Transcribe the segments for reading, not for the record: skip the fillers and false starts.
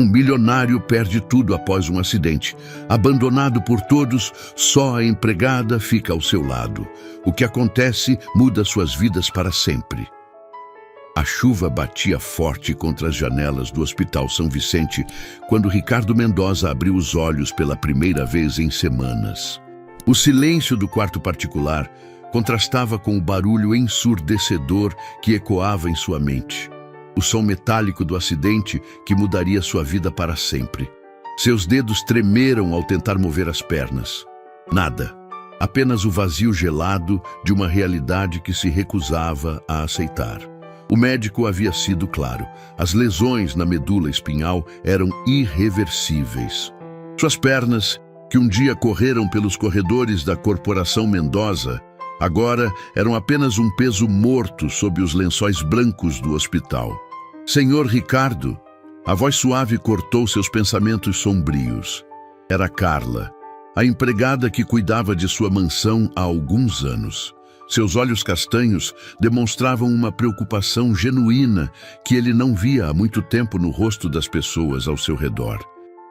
Um milionário perde tudo após um acidente. Abandonado por todos, só a empregada fica ao seu lado. O que acontece muda suas vidas para sempre. A chuva batia forte contra as janelas do Hospital São Vicente quando Ricardo Mendoza abriu os olhos pela primeira vez em semanas. O silêncio do quarto particular contrastava com o barulho ensurdecedor que ecoava em sua mente. O som metálico do acidente que mudaria sua vida para sempre. Seus dedos tremeram ao tentar mover as pernas. Nada. Apenas o vazio gelado de uma realidade que se recusava a aceitar. O médico havia sido claro. As lesões na medula espinhal eram irreversíveis. Suas pernas, que um dia correram pelos corredores da Corporação Mendoza, agora eram apenas um peso morto sob os lençóis brancos do hospital. Senhor Ricardo, a voz suave cortou seus pensamentos sombrios. Era Carla, a empregada que cuidava de sua mansão há alguns anos. Seus olhos castanhos demonstravam uma preocupação genuína que ele não via há muito tempo no rosto das pessoas ao seu redor.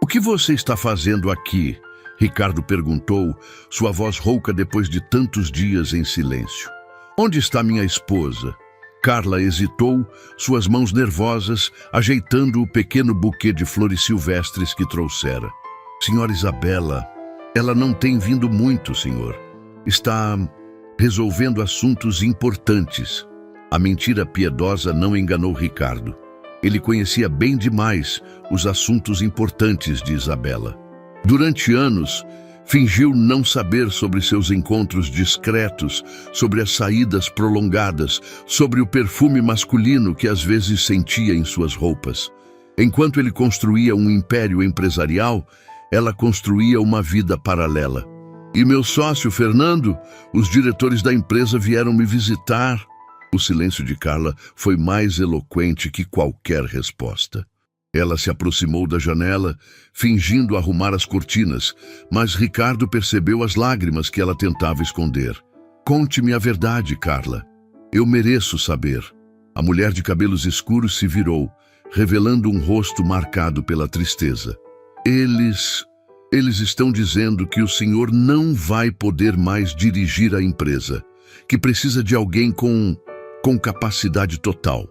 "O que você está fazendo aqui?" Ricardo perguntou, sua voz rouca depois de tantos dias em silêncio. "Onde está minha esposa?" Carla hesitou, suas mãos nervosas ajeitando o pequeno buquê de flores silvestres que trouxera. "Senhora Isabela, ela não tem vindo muito, senhor. Está resolvendo assuntos importantes." A mentira piedosa não enganou Ricardo. Ele conhecia bem demais os assuntos importantes de Isabela. Durante anos, fingiu não saber sobre seus encontros discretos, sobre as saídas prolongadas, sobre o perfume masculino que às vezes sentia em suas roupas. Enquanto ele construía um império empresarial, ela construía uma vida paralela. "E meu sócio, Fernando, os diretores da empresa vieram me visitar." O silêncio de Carla foi mais eloquente que qualquer resposta. Ela se aproximou da janela, fingindo arrumar as cortinas, mas Ricardo percebeu as lágrimas que ela tentava esconder. "Conte-me a verdade, Carla. Eu mereço saber." A mulher de cabelos escuros se virou, revelando um rosto marcado pela tristeza. Eles estão dizendo que o senhor não vai poder mais dirigir a empresa, que precisa de alguém com capacidade total."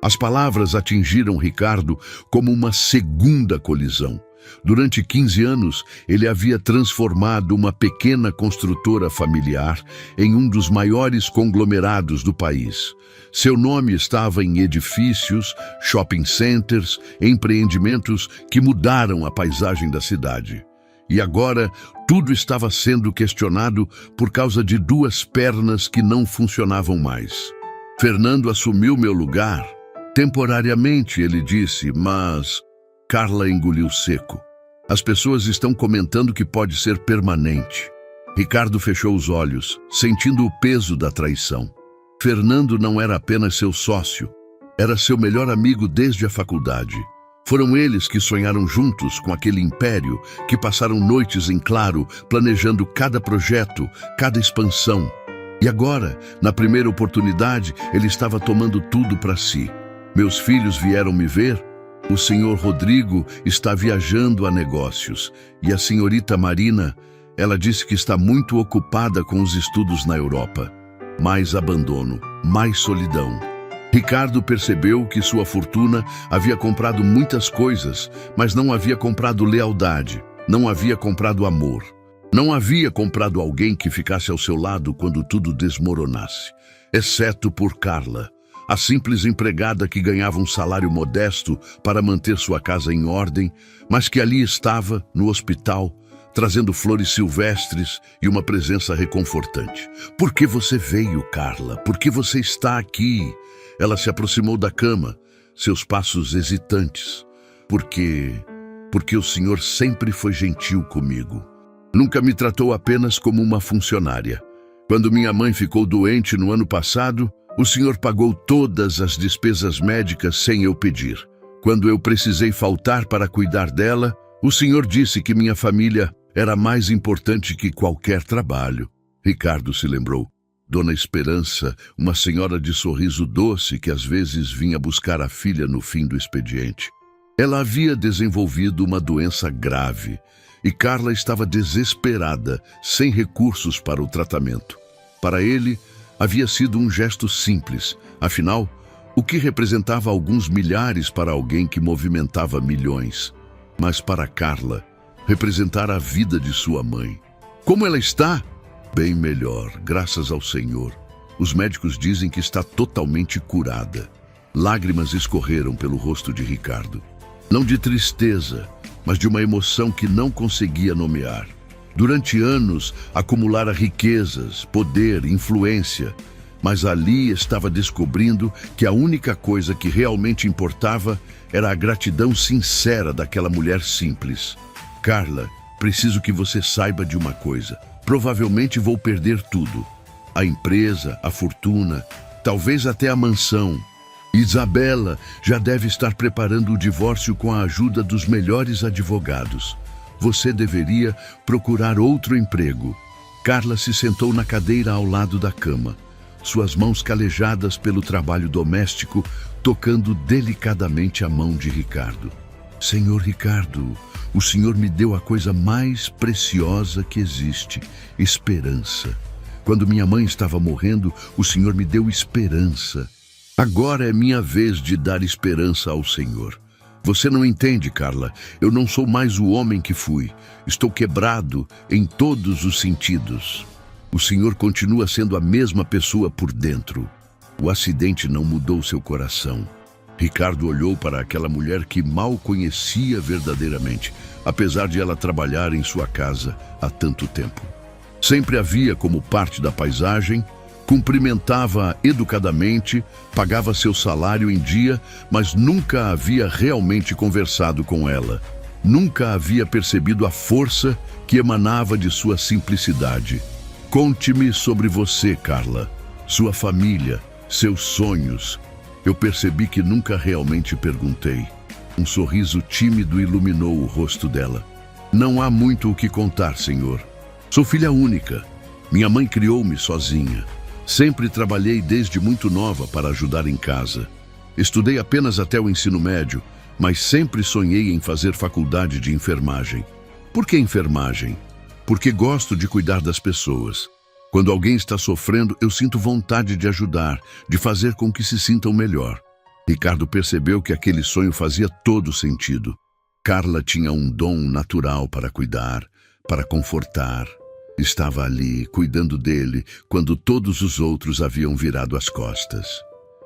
As palavras atingiram Ricardo como uma segunda colisão. Durante 15 anos, ele havia transformado uma pequena construtora familiar em um dos maiores conglomerados do país. Seu nome estava em edifícios, shopping centers, empreendimentos que mudaram a paisagem da cidade. E agora, tudo estava sendo questionado por causa de duas pernas que não funcionavam mais. "Fernando assumiu meu lugar. Temporariamente", ele disse, mas Carla engoliu seco. "As pessoas estão comentando que pode ser permanente." Ricardo fechou os olhos, sentindo o peso da traição. Fernando não era apenas seu sócio, era seu melhor amigo desde a faculdade. Foram eles que sonharam juntos com aquele império, que passaram noites em claro, planejando cada projeto, cada expansão. E agora, na primeira oportunidade, ele estava tomando tudo para si. "Meus filhos vieram me ver. O senhor Rodrigo está viajando a negócios. E a senhorita Marina, ela disse que está muito ocupada com os estudos na Europa." Mais abandono, mais solidão. Ricardo percebeu que sua fortuna havia comprado muitas coisas, mas não havia comprado lealdade, não havia comprado amor. Não havia comprado alguém que ficasse ao seu lado quando tudo desmoronasse, exceto por Carla, a simples empregada que ganhava um salário modesto para manter sua casa em ordem, mas que ali estava, no hospital, trazendo flores silvestres e uma presença reconfortante. "Por que você veio, Carla? Por que você está aqui?" Ela se aproximou da cama, seus passos hesitantes. Porque o senhor sempre foi gentil comigo. Nunca me tratou apenas como uma funcionária. Quando minha mãe ficou doente no ano passado, o senhor pagou todas as despesas médicas sem eu pedir. Quando eu precisei faltar para cuidar dela, o senhor disse que minha família era mais importante que qualquer trabalho." Ricardo se lembrou. Dona Esperança, uma senhora de sorriso doce que às vezes vinha buscar a filha no fim do expediente. Ela havia desenvolvido uma doença grave e Carla estava desesperada, sem recursos para o tratamento. Para ele, havia sido um gesto simples, afinal, o que representava alguns milhares para alguém que movimentava milhões. Mas para Carla, representara a vida de sua mãe. Como ela está? Bem melhor, graças ao Senhor. Os médicos dizem que está totalmente curada. Lágrimas escorreram pelo rosto de Ricardo. Não de tristeza, mas de uma emoção que não conseguia nomear. Durante anos, acumulara riquezas, poder, influência, mas ali estava descobrindo que a única coisa que realmente importava era a gratidão sincera daquela mulher simples. Carla, preciso que você saiba de uma coisa. Provavelmente vou perder tudo. A empresa, a fortuna, talvez até a mansão. Isabela já deve estar preparando o divórcio com a ajuda dos melhores advogados. Você deveria procurar outro emprego. Carla se sentou na cadeira ao lado da cama, suas mãos calejadas pelo trabalho doméstico, tocando delicadamente a mão de Ricardo. Senhor Ricardo, o Senhor me deu a coisa mais preciosa que existe, esperança. Quando minha mãe estava morrendo, o Senhor me deu esperança. Agora é minha vez de dar esperança ao Senhor. Você não entende, Carla. Eu não sou mais o homem que fui. Estou quebrado em todos os sentidos. O Senhor continua sendo a mesma pessoa por dentro. O acidente não mudou seu coração. Ricardo olhou para aquela mulher que mal conhecia verdadeiramente, apesar de ela trabalhar em sua casa há tanto tempo. Sempre a via como parte da paisagem, cumprimentava educadamente, pagava seu salário em dia, mas nunca havia realmente conversado com ela. Nunca havia percebido a força que emanava de sua simplicidade. Conte-me sobre você, Carla, sua família, seus sonhos. Eu percebi que nunca realmente perguntei. Um sorriso tímido iluminou o rosto dela. Não há muito o que contar, senhor. Sou filha única. Minha mãe criou-me sozinha. Sempre trabalhei desde muito nova para ajudar em casa. Estudei apenas até o ensino médio, mas sempre sonhei em fazer faculdade de enfermagem. Por que enfermagem? Porque gosto de cuidar das pessoas. Quando alguém está sofrendo, eu sinto vontade de ajudar, de fazer com que se sintam melhor. Ricardo percebeu que aquele sonho fazia todo sentido. Carla tinha um dom natural para cuidar, para confortar. Estava ali, cuidando dele, quando todos os outros haviam virado as costas.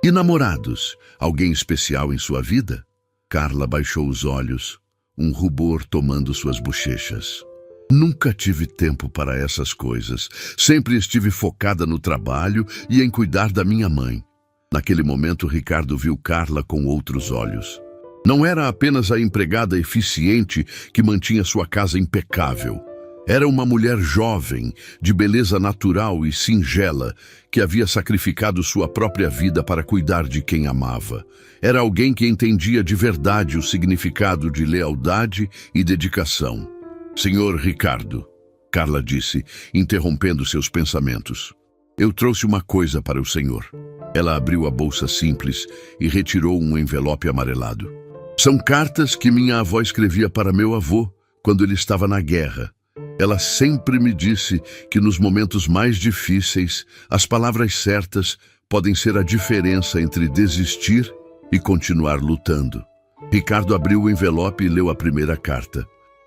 E namorados? Alguém especial em sua vida? Carla baixou os olhos, um rubor tomando suas bochechas. Nunca tive tempo para essas coisas. Sempre estive focada no trabalho e em cuidar da minha mãe. Naquele momento, Ricardo viu Carla com outros olhos. Não era apenas a empregada eficiente que mantinha sua casa impecável. Era uma mulher jovem, de beleza natural e singela, que havia sacrificado sua própria vida para cuidar de quem amava. Era alguém que entendia de verdade o significado de lealdade e dedicação. Senhor Ricardo, Carla disse, interrompendo seus pensamentos. Eu trouxe uma coisa para o senhor. Ela abriu a bolsa simples e retirou um envelope amarelado. São cartas que minha avó escrevia para meu avô quando ele estava na guerra. Ela sempre me disse que nos momentos mais difíceis, as palavras certas podem ser a diferença entre desistir e continuar lutando. Ricardo abriu o envelope e leu a primeira carta.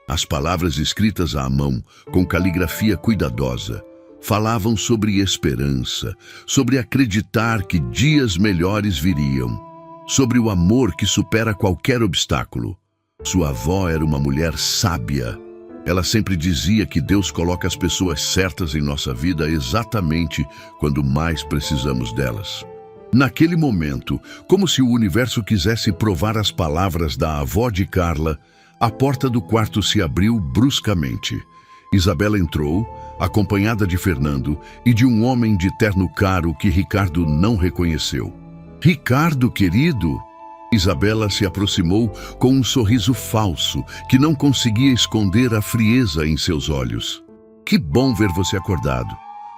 As palavras escritas à mão, com caligrafia cuidadosa, falavam sobre esperança, sobre acreditar que dias melhores viriam, sobre o amor que supera qualquer obstáculo. Sua avó era uma mulher sábia. Ela sempre dizia que Deus coloca as pessoas certas em nossa vida exatamente quando mais precisamos delas. Naquele momento, como se o universo quisesse provar as palavras da avó de Carla, a porta do quarto se abriu bruscamente. Isabela entrou, acompanhada de Fernando e de um homem de terno caro que Ricardo não reconheceu. Ricardo, querido! Isabela se aproximou com um sorriso falso que não conseguia esconder a frieza em seus olhos. Que bom ver você acordado.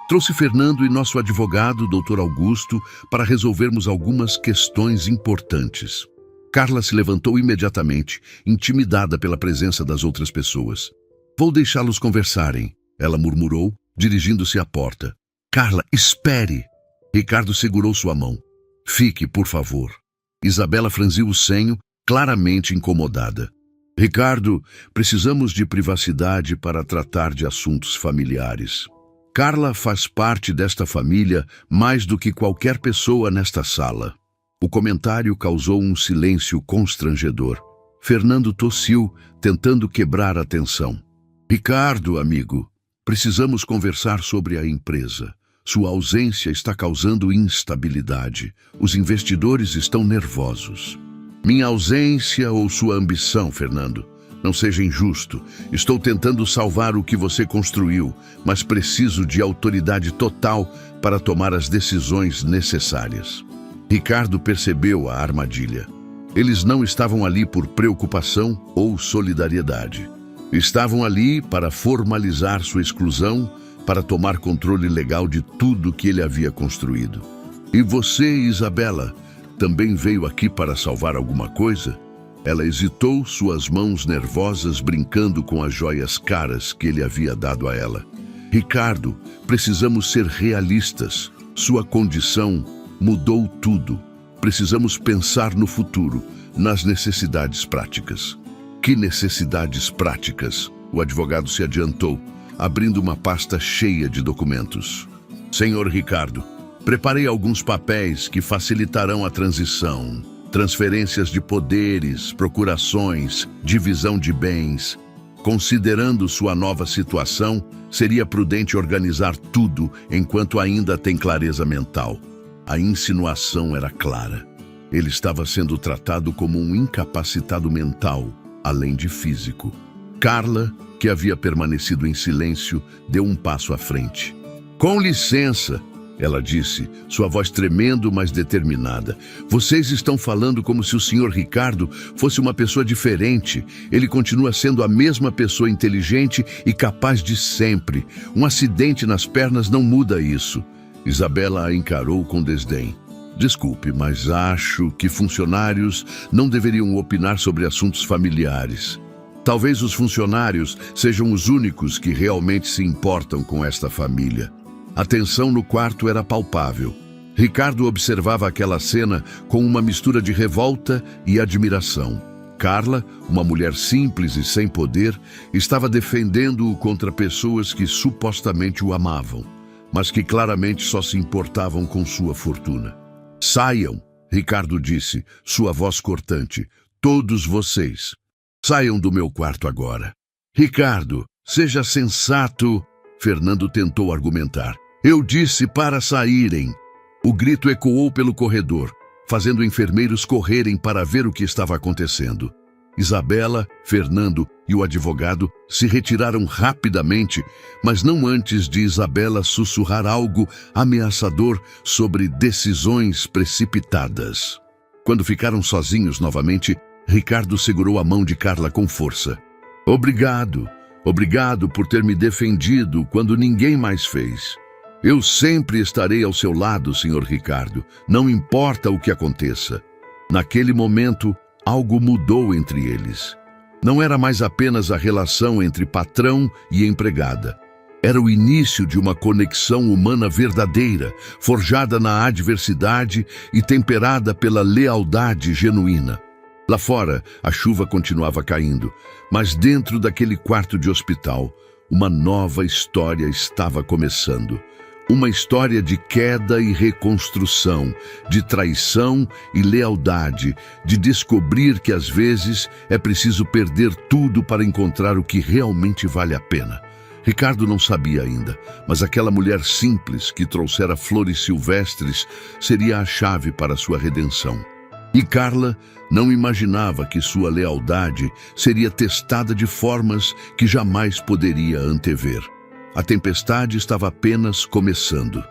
Trouxe Fernando e nosso advogado, Dr. Augusto, para resolvermos algumas questões importantes. Carla se levantou imediatamente, intimidada pela presença das outras pessoas. Vou deixá-los conversarem, ela murmurou, dirigindo-se à porta. Carla, espere! Ricardo segurou sua mão. Fique, por favor. Isabela franziu o senho, claramente incomodada. Ricardo, precisamos de privacidade para tratar de assuntos familiares. Carla faz parte desta família mais do que qualquer pessoa nesta sala. O comentário causou um silêncio constrangedor. Fernando tossiu, tentando quebrar a tensão. Ricardo, amigo, precisamos conversar sobre a empresa. Sua ausência está causando instabilidade. Os investidores estão nervosos. Minha ausência ou sua ambição, Fernando? Não seja injusto. Estou tentando salvar o que você construiu, mas preciso de autoridade total para tomar as decisões necessárias. Ricardo percebeu a armadilha. Eles não estavam ali por preocupação ou solidariedade. Estavam ali para formalizar sua exclusão, para tomar controle legal de tudo que ele havia construído. E você, Isabela, também veio aqui para salvar alguma coisa? Ela hesitou, suas mãos nervosas brincando com as joias caras que ele havia dado a ela. Ricardo, precisamos ser realistas. Sua condição mudou tudo. Precisamos pensar no futuro, nas necessidades práticas. Que necessidades práticas? O advogado se adiantou, abrindo uma pasta cheia de documentos. Senhor Ricardo, preparei alguns papéis que facilitarão a transição. Transferências de poderes, procurações, divisão de bens. Considerando sua nova situação, seria prudente organizar tudo enquanto ainda tem clareza mental. A insinuação era clara. Ele estava sendo tratado como um incapacitado mental, além de físico. Carla, que havia permanecido em silêncio, deu um passo à frente. Com licença, ela disse, sua voz tremendo, mas determinada. Vocês estão falando como se o Sr. Ricardo fosse uma pessoa diferente. Ele continua sendo a mesma pessoa inteligente e capaz de sempre. Um acidente nas pernas não muda isso. Isabela a encarou com desdém. Desculpe, mas acho que funcionários não deveriam opinar sobre assuntos familiares. Talvez os funcionários sejam os únicos que realmente se importam com esta família. A tensão no quarto era palpável. Ricardo observava aquela cena com uma mistura de revolta e admiração. Carla, uma mulher simples e sem poder, estava defendendo-o contra pessoas que supostamente o amavam, mas que claramente só se importavam com sua fortuna. Saiam, Ricardo disse, sua voz cortante. Todos vocês. Saiam do meu quarto agora. Ricardo, seja sensato. Fernando tentou argumentar. Eu disse para saírem. O grito ecoou pelo corredor, fazendo enfermeiros correrem para ver o que estava acontecendo. Isabela, Fernando e o advogado se retiraram rapidamente, mas não antes de Isabela sussurrar algo ameaçador sobre decisões precipitadas. Quando ficaram sozinhos novamente, Ricardo segurou a mão de Carla com força. Obrigado por ter me defendido quando ninguém mais fez. Eu sempre estarei ao seu lado, Sr. Ricardo, não importa o que aconteça. Naquele momento, algo mudou entre eles. Não era mais apenas a relação entre patrão e empregada. Era o início de uma conexão humana verdadeira, forjada na adversidade e temperada pela lealdade genuína. Lá fora, a chuva continuava caindo, mas dentro daquele quarto de hospital, uma nova história estava começando. Uma história de queda e reconstrução, de traição e lealdade, de descobrir que às vezes é preciso perder tudo para encontrar o que realmente vale a pena. Ricardo não sabia ainda, mas aquela mulher simples que trouxera flores silvestres seria a chave para sua redenção. E Carla não imaginava que sua lealdade seria testada de formas que jamais poderia antever. A tempestade estava apenas começando.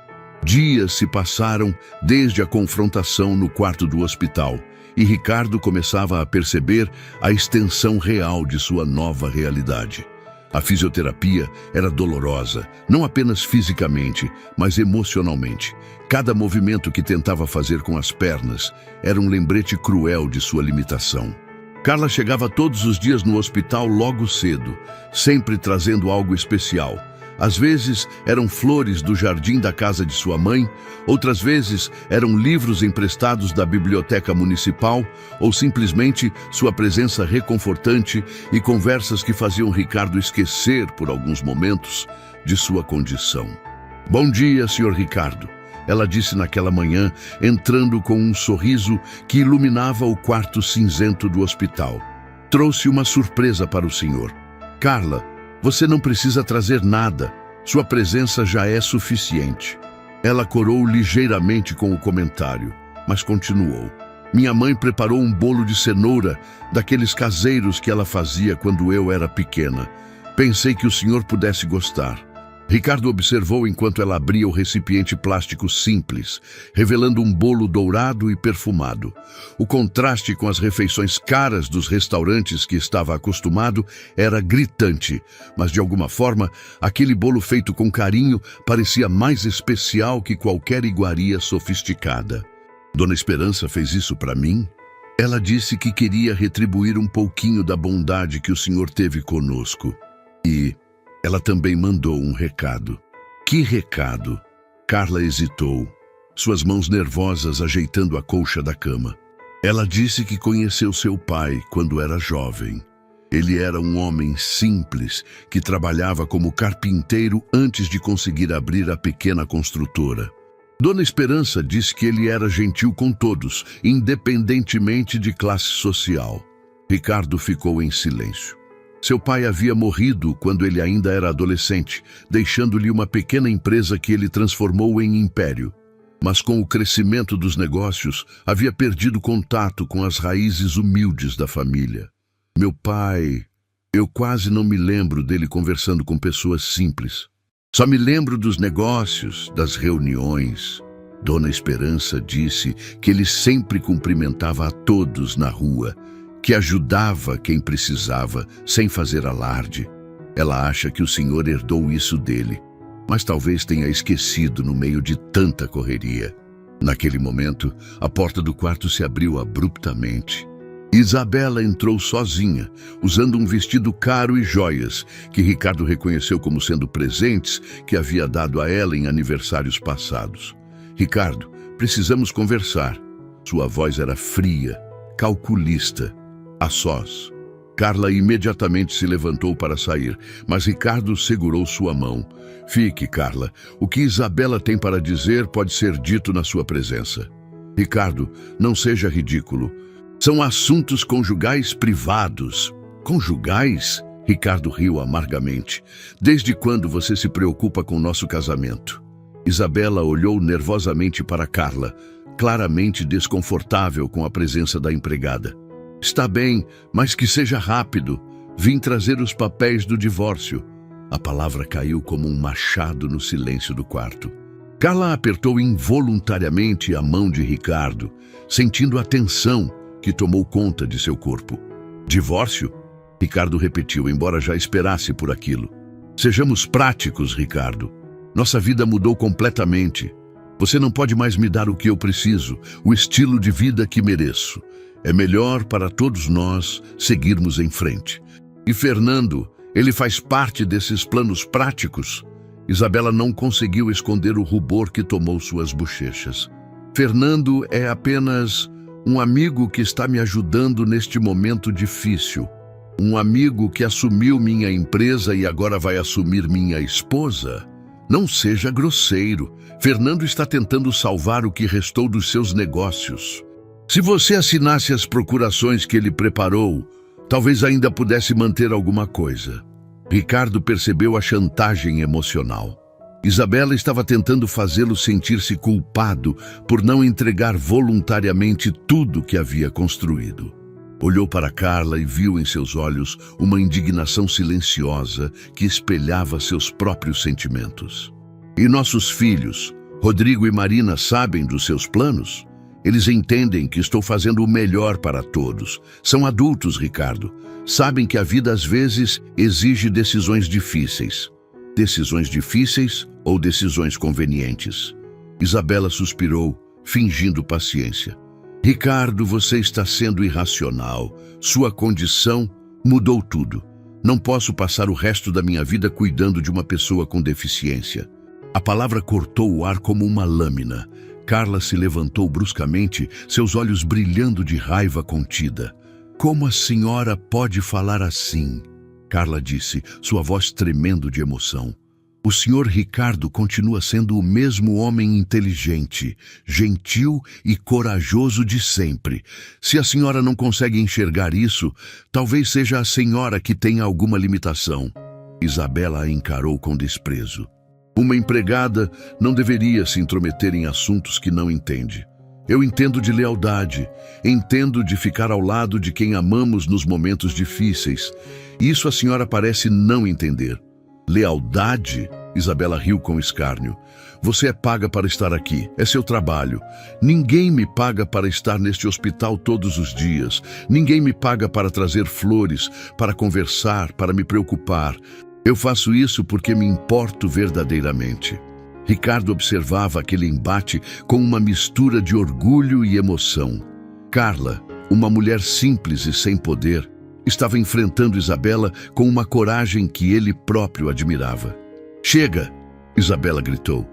Dias se passaram desde a confrontação no quarto do hospital e Ricardo começava a perceber a extensão real de sua nova realidade. A fisioterapia era dolorosa, não apenas fisicamente, mas emocionalmente. Cada movimento que tentava fazer com as pernas era um lembrete cruel de sua limitação. Carla chegava todos os dias no hospital logo cedo, sempre trazendo algo especial. Às vezes eram flores do jardim da casa de sua mãe, outras vezes eram livros emprestados da biblioteca municipal ou simplesmente sua presença reconfortante e conversas que faziam Ricardo esquecer por alguns momentos de sua condição. "Bom dia, Sr. Ricardo", ela disse naquela manhã, entrando com um sorriso que iluminava o quarto cinzento do hospital. "Trouxe uma surpresa para o senhor. Carla, você não precisa trazer nada. Sua presença já é suficiente." Ela corou ligeiramente com o comentário, mas continuou. "Minha mãe preparou um bolo de cenoura, daqueles caseiros que ela fazia quando eu era pequena. Pensei que o senhor pudesse gostar." Ricardo observou enquanto ela abria o recipiente plástico simples, revelando um bolo dourado e perfumado. O contraste com as refeições caras dos restaurantes que estava acostumado era gritante, mas de alguma forma, aquele bolo feito com carinho parecia mais especial que qualquer iguaria sofisticada. "Dona Esperança fez isso para mim?" Ela disse que queria retribuir um pouquinho da bondade que o senhor teve conosco. E ela também mandou um recado. "Que recado?" Carla hesitou, suas mãos nervosas ajeitando a colcha da cama. "Ela disse que conheceu seu pai quando era jovem. Ele era um homem simples que trabalhava como carpinteiro antes de conseguir abrir a pequena construtora. Dona Esperança disse que ele era gentil com todos, independentemente de classe social." Ricardo ficou em silêncio. Seu pai havia morrido quando ele ainda era adolescente, deixando-lhe uma pequena empresa que ele transformou em império. Mas com o crescimento dos negócios, havia perdido contato com as raízes humildes da família. "Meu pai, eu quase não me lembro dele conversando com pessoas simples. Só me lembro dos negócios, das reuniões." Dona Esperança disse que ele sempre cumprimentava a todos na rua, que ajudava quem precisava, sem fazer alarde. Ela acha que o senhor herdou isso dele, mas talvez tenha esquecido no meio de tanta correria. Naquele momento, a porta do quarto se abriu abruptamente. Isabela entrou sozinha, usando um vestido caro e joias, que Ricardo reconheceu como sendo presentes que havia dado a ela em aniversários passados. "Ricardo, precisamos conversar." Sua voz era fria, calculista. A sós. Carla imediatamente se levantou para sair, mas Ricardo segurou sua mão. "Fique, Carla. O que Isabela tem para dizer pode ser dito na sua presença." "Ricardo, não seja ridículo. São assuntos conjugais privados." "Conjugais?" Ricardo riu amargamente. "Desde quando você se preocupa com nosso casamento?" Isabela olhou nervosamente para Carla, claramente desconfortável com a presença da empregada. "Está bem, mas que seja rápido. Vim trazer os papéis do divórcio." A palavra caiu como um machado no silêncio do quarto. Carla apertou involuntariamente a mão de Ricardo, sentindo a tensão que tomou conta de seu corpo. "Divórcio?" Ricardo repetiu, embora já esperasse por aquilo. "Sejamos práticos, Ricardo. Nossa vida mudou completamente. Você não pode mais me dar o que eu preciso, o estilo de vida que mereço. É melhor para todos nós seguirmos em frente. E Fernando, ele faz parte desses planos práticos?" Isabela não conseguiu esconder o rubor que tomou suas bochechas. "Fernando é apenas um amigo que está me ajudando neste momento difícil. Um amigo que assumiu minha empresa e agora vai assumir minha esposa. Não seja grosseiro. Fernando está tentando salvar o que restou dos seus negócios. Se você assinasse as procurações que ele preparou, talvez ainda pudesse manter alguma coisa." Ricardo percebeu a chantagem emocional. Isabela estava tentando fazê-lo sentir-se culpado por não entregar voluntariamente tudo que havia construído. Olhou para Carla e viu em seus olhos uma indignação silenciosa que espelhava seus próprios sentimentos. "E nossos filhos, Rodrigo e Marina, sabem dos seus planos?" Eles entendem que estou fazendo o melhor para todos. São adultos, Ricardo. Sabem que a vida às vezes exige decisões difíceis. Decisões difíceis ou decisões convenientes? Isabela suspirou, fingindo paciência. Ricardo, você está sendo irracional. Sua condição mudou tudo. Não posso passar o resto da minha vida cuidando de uma pessoa com deficiência. A palavra cortou o ar como uma lâmina. Carla se levantou bruscamente, seus olhos brilhando de raiva contida. Como a senhora pode falar assim? Carla disse, sua voz tremendo de emoção. O senhor Ricardo continua sendo o mesmo homem inteligente, gentil e corajoso de sempre. Se a senhora não consegue enxergar isso, talvez seja a senhora que tenha alguma limitação. Isabela a encarou com desprezo. Uma empregada não deveria se intrometer em assuntos que não entende. Eu entendo de lealdade, entendo de ficar ao lado de quem amamos nos momentos difíceis. Isso a senhora parece não entender. Lealdade? Isabela riu com escárnio. Você é paga para estar aqui, é seu trabalho. Ninguém me paga para estar neste hospital todos os dias. Ninguém me paga para trazer flores, para conversar, para me preocupar. Eu faço isso porque me importo verdadeiramente. Ricardo observava aquele embate com uma mistura de orgulho e emoção. Carla, uma mulher simples e sem poder, estava enfrentando Isabela com uma coragem que ele próprio admirava. Chega! Isabela gritou.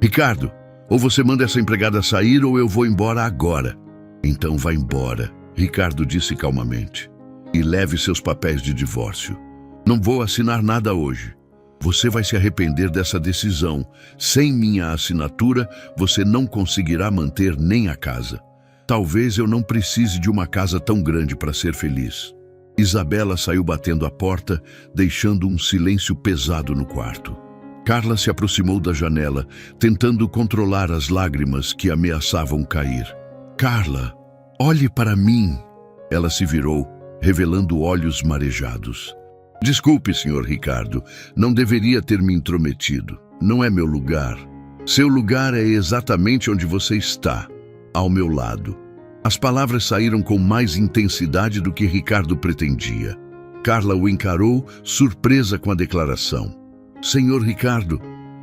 Ricardo, ou você manda essa empregada sair ou eu vou embora agora. Então vá embora, Ricardo disse calmamente. E leve seus papéis de divórcio. Não vou assinar nada hoje. Você vai se arrepender dessa decisão. Sem minha assinatura, você não conseguirá manter nem a casa. Talvez eu não precise de uma casa tão grande para ser feliz. Isabela saiu batendo a porta, deixando um silêncio pesado no quarto. Carla se aproximou da janela, tentando controlar as lágrimas que ameaçavam cair. Carla, olhe para mim. Ela se virou, revelando olhos marejados. Desculpe, senhor Ricardo, não deveria ter me intrometido. Não é meu lugar. Seu lugar é exatamente onde você está, ao meu lado. As palavras saíram com mais intensidade do que Ricardo pretendia. Carla o encarou, surpresa com a declaração. Senhor Ricardo,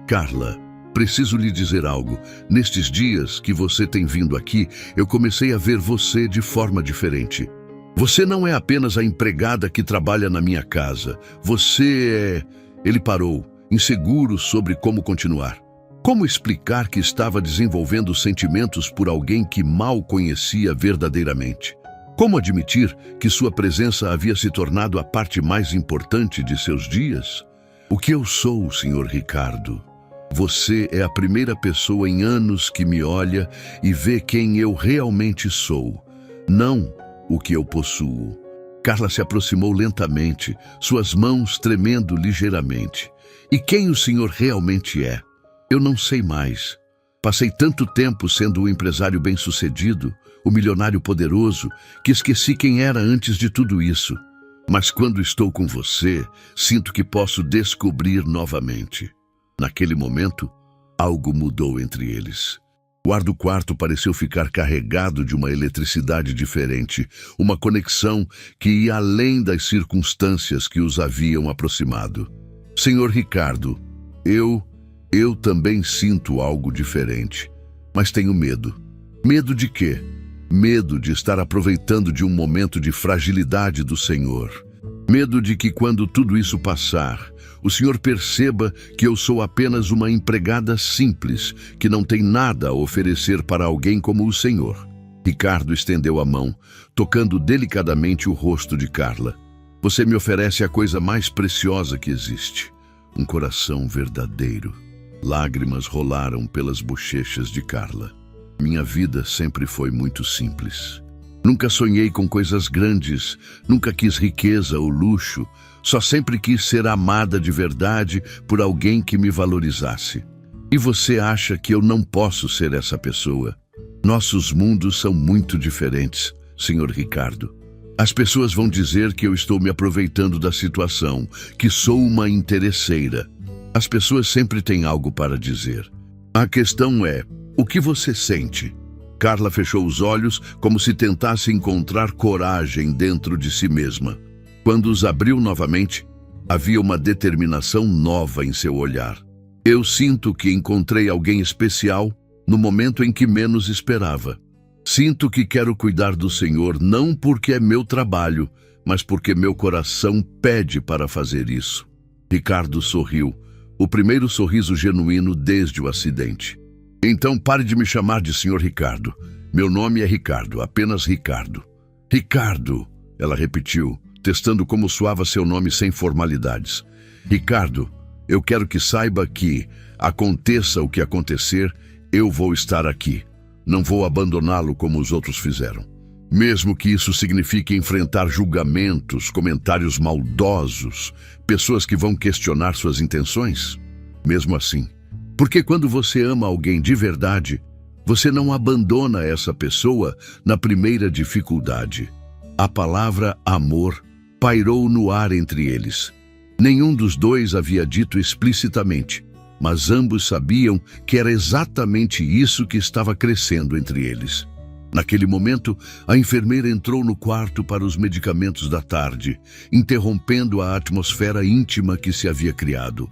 Carla, preciso lhe dizer algo. Nestes dias que você tem vindo aqui, eu comecei a ver você de forma diferente. Você não é apenas a empregada que trabalha na minha casa. Você é... Ele parou, inseguro sobre como continuar. Como explicar que estava desenvolvendo sentimentos por alguém que mal conhecia verdadeiramente? Como admitir que sua presença havia se tornado a parte mais importante de seus dias? O que eu sou, senhor Ricardo? Você é a primeira pessoa em anos que me olha e vê quem eu realmente sou. Não o que eu possuo. Carla se aproximou lentamente, suas mãos tremendo ligeiramente. E quem o senhor realmente é? Eu não sei mais. Passei tanto tempo sendo um empresário bem-sucedido, o milionário poderoso, que esqueci quem era antes de tudo isso. Mas quando estou com você, sinto que posso descobrir novamente. Naquele momento, algo mudou entre eles. O ar do quarto pareceu ficar carregado de uma eletricidade diferente, uma conexão que ia além das circunstâncias que os haviam aproximado. Senhor Ricardo, eu também sinto algo diferente, mas tenho medo. Medo de quê? Medo de estar aproveitando de um momento de fragilidade do Senhor. Medo de que quando tudo isso passar, o Senhor perceba que eu sou apenas uma empregada simples, que não tem nada a oferecer para alguém como o Senhor. Ricardo estendeu a mão, tocando delicadamente o rosto de Carla. Você me oferece a coisa mais preciosa que existe, um coração verdadeiro. Lágrimas rolaram pelas bochechas de Carla. Minha vida sempre foi muito simples. Nunca sonhei com coisas grandes, nunca quis riqueza ou luxo, só sempre quis ser amada de verdade por alguém que me valorizasse. E você acha que eu não posso ser essa pessoa? Nossos mundos são muito diferentes, senhor Ricardo. As pessoas vão dizer que eu estou me aproveitando da situação, que sou uma interesseira. As pessoas sempre têm algo para dizer. A questão é, o que você sente? Carla fechou os olhos como se tentasse encontrar coragem dentro de si mesma. Quando os abriu novamente, havia uma determinação nova em seu olhar. Eu sinto que encontrei alguém especial no momento em que menos esperava. Sinto que quero cuidar do Senhor não porque é meu trabalho, mas porque meu coração pede para fazer isso. Ricardo sorriu, o primeiro sorriso genuíno desde o acidente. Então pare de me chamar de Sr. Ricardo. Meu nome é Ricardo, apenas Ricardo. Ricardo, ela repetiu, testando como soava seu nome sem formalidades. Ricardo, eu quero que saiba que, aconteça o que acontecer, eu vou estar aqui. Não vou abandoná-lo como os outros fizeram. Mesmo que isso signifique enfrentar julgamentos, comentários maldosos, pessoas que vão questionar suas intenções. Mesmo assim, porque quando você ama alguém de verdade, você não abandona essa pessoa na primeira dificuldade. A palavra amor pairou no ar entre eles. Nenhum dos dois havia dito explicitamente, mas ambos sabiam que era exatamente isso que estava crescendo entre eles. Naquele momento, a enfermeira entrou no quarto para os medicamentos da tarde, interrompendo a atmosfera íntima que se havia criado.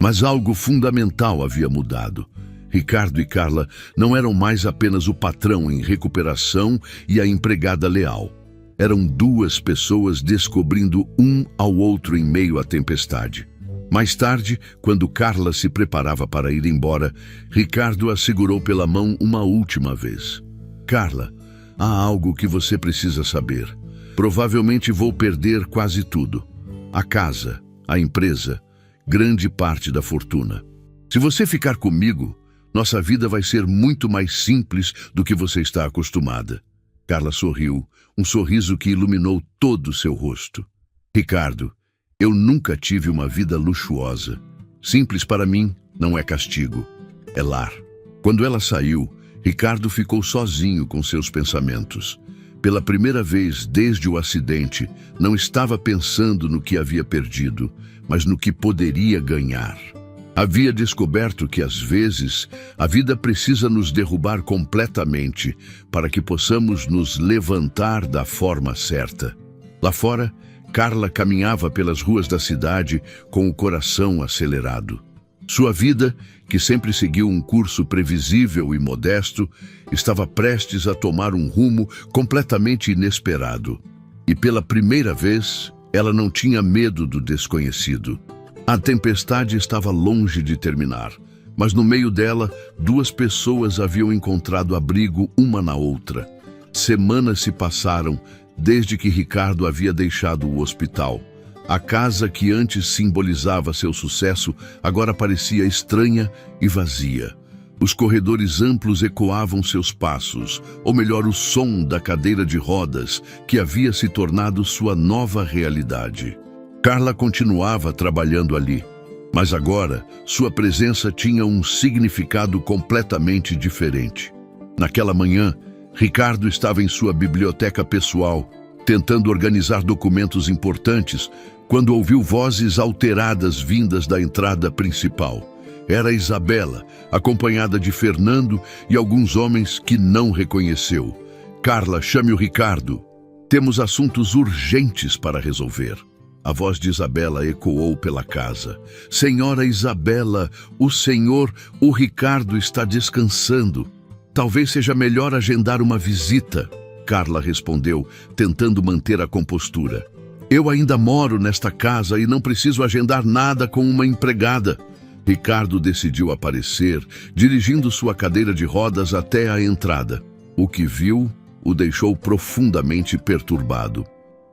Mas algo fundamental havia mudado. Ricardo e Carla não eram mais apenas o patrão em recuperação e a empregada leal. Eram duas pessoas descobrindo um ao outro em meio à tempestade. Mais tarde, quando Carla se preparava para ir embora, Ricardo a segurou pela mão uma última vez. Carla, há algo que você precisa saber. Provavelmente vou perder quase tudo. A casa, a empresa, grande parte da fortuna. Se você ficar comigo, nossa vida vai ser muito mais simples do que você está acostumada. Carla sorriu, um sorriso que iluminou todo o seu rosto. Ricardo, eu nunca tive uma vida luxuosa. Simples para mim não é castigo, é lar. Quando ela saiu, Ricardo ficou sozinho com seus pensamentos. Pela primeira vez desde o acidente, não estava pensando no que havia perdido, mas no que poderia ganhar. Havia descoberto que, às vezes, a vida precisa nos derrubar completamente para que possamos nos levantar da forma certa. Lá fora, Carla caminhava pelas ruas da cidade com o coração acelerado. Sua vida, que sempre seguiu um curso previsível e modesto, estava prestes a tomar um rumo completamente inesperado. E pela primeira vez, ela não tinha medo do desconhecido. A tempestade estava longe de terminar, mas no meio dela, duas pessoas haviam encontrado abrigo uma na outra. Semanas se passaram desde que Ricardo havia deixado o hospital. A casa que antes simbolizava seu sucesso agora parecia estranha e vazia. Os corredores amplos ecoavam seus passos, ou melhor, o som da cadeira de rodas que havia se tornado sua nova realidade. Carla continuava trabalhando ali, mas agora sua presença tinha um significado completamente diferente. Naquela manhã, Ricardo estava em sua biblioteca pessoal, tentando organizar documentos importantes, quando ouviu vozes alteradas vindas da entrada principal. Era Isabela, acompanhada de Fernando e alguns homens que não reconheceu. Carla, chame o Ricardo. Temos assuntos urgentes para resolver. A voz de Isabela ecoou pela casa. Senhora Isabela, o Ricardo está descansando. Talvez seja melhor agendar uma visita. Carla respondeu, tentando manter a compostura. Eu ainda moro nesta casa e não preciso agendar nada com uma empregada. Ricardo decidiu aparecer, dirigindo sua cadeira de rodas até a entrada. O que viu o deixou profundamente perturbado.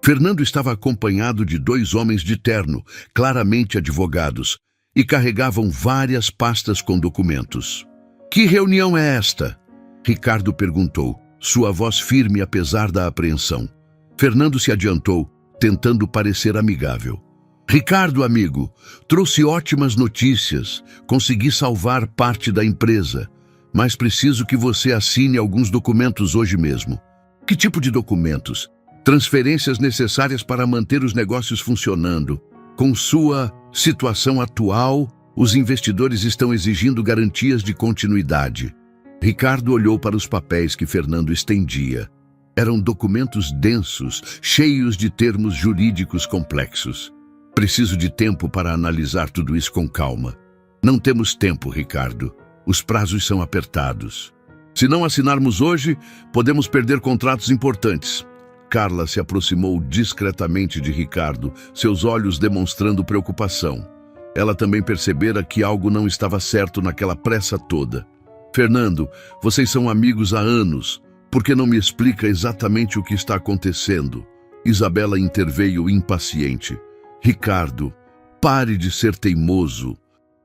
Fernando estava acompanhado de dois homens de terno, claramente advogados, e carregavam várias pastas com documentos. Que reunião é esta? Ricardo perguntou, sua voz firme apesar da apreensão. Fernando se adiantou, tentando parecer amigável. Ricardo, amigo, trouxe ótimas notícias. Consegui salvar parte da empresa, mas preciso que você assine alguns documentos hoje mesmo. Que tipo de documentos? Transferências necessárias para manter os negócios funcionando. Com sua situação atual, os investidores estão exigindo garantias de continuidade. Ricardo olhou para os papéis que Fernando estendia. Eram documentos densos, cheios de termos jurídicos complexos. Preciso de tempo para analisar tudo isso com calma. Não temos tempo, Ricardo. Os prazos são apertados. Se não assinarmos hoje, podemos perder contratos importantes. Carla se aproximou discretamente de Ricardo, seus olhos demonstrando preocupação. Ela também percebera que algo não estava certo naquela pressa toda. Fernando, vocês são amigos há anos. Por que não me explica exatamente o que está acontecendo? Isabela interveio impaciente. Ricardo, pare de ser teimoso.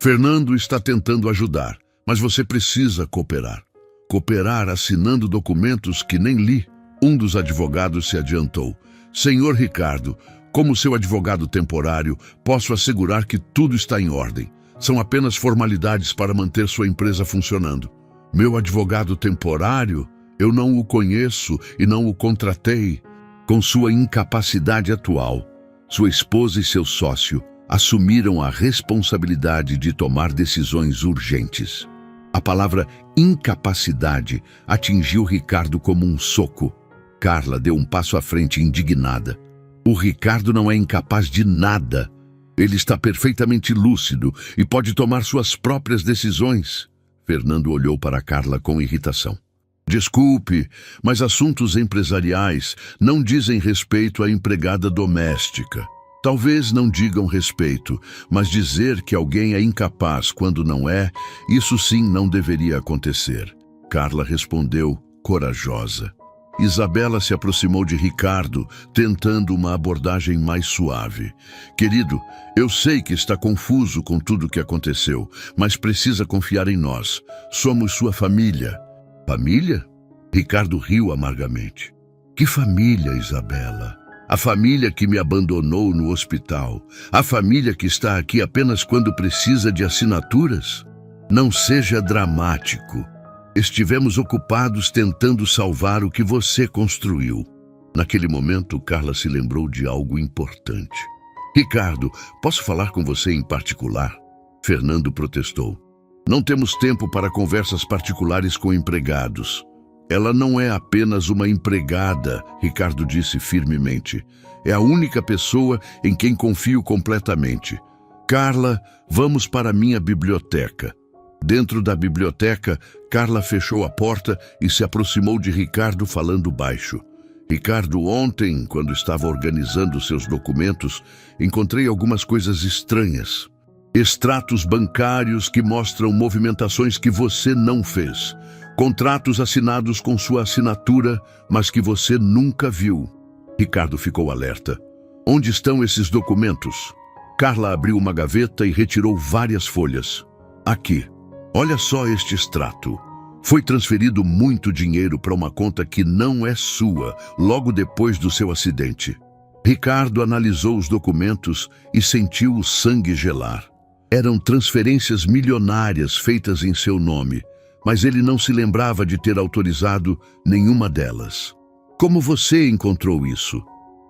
Fernando está tentando ajudar, mas você precisa cooperar. Cooperar assinando documentos que nem li. Um dos advogados se adiantou. Senhor Ricardo, como seu advogado temporário, posso assegurar que tudo está em ordem. São apenas formalidades para manter sua empresa funcionando. Meu advogado temporário? Eu não o conheço e não o contratei. Com sua incapacidade atual, sua esposa e seu sócio assumiram a responsabilidade de tomar decisões urgentes. A palavra incapacidade atingiu Ricardo como um soco. Carla deu um passo à frente indignada. O Ricardo não é incapaz de nada. Ele está perfeitamente lúcido e pode tomar suas próprias decisões. Fernando olhou para Carla com irritação. Desculpe, mas assuntos empresariais não dizem respeito à empregada doméstica. Talvez não digam respeito, mas dizer que alguém é incapaz quando não é, isso sim não deveria acontecer. Carla respondeu, corajosa. Isabela se aproximou de Ricardo, tentando uma abordagem mais suave. Querido, eu sei que está confuso com tudo o que aconteceu, mas precisa confiar em nós. Somos sua família. Família? Ricardo riu amargamente. Que família, Isabela? A família que me abandonou no hospital. A família que está aqui apenas quando precisa de assinaturas? Não seja dramático. Estivemos ocupados tentando salvar o que você construiu. Naquele momento, Carla se lembrou de algo importante. Ricardo, posso falar com você em particular? Fernando protestou. Não temos tempo para conversas particulares com empregados. Ela não é apenas uma empregada, Ricardo disse firmemente. É a única pessoa em quem confio completamente. Carla, vamos para a minha biblioteca. Dentro da biblioteca, Carla fechou a porta e se aproximou de Ricardo falando baixo. Ricardo, ontem, quando estava organizando seus documentos, encontrei algumas coisas estranhas. Extratos bancários que mostram movimentações que você não fez. Contratos assinados com sua assinatura, mas que você nunca viu. Ricardo ficou alerta. Onde estão esses documentos? Carla abriu uma gaveta e retirou várias folhas. Aqui. Olha só este extrato. Foi transferido muito dinheiro para uma conta que não é sua, logo depois do seu acidente. Ricardo analisou os documentos e sentiu o sangue gelar. Eram transferências milionárias feitas em seu nome, mas ele não se lembrava de ter autorizado nenhuma delas. Como você encontrou isso?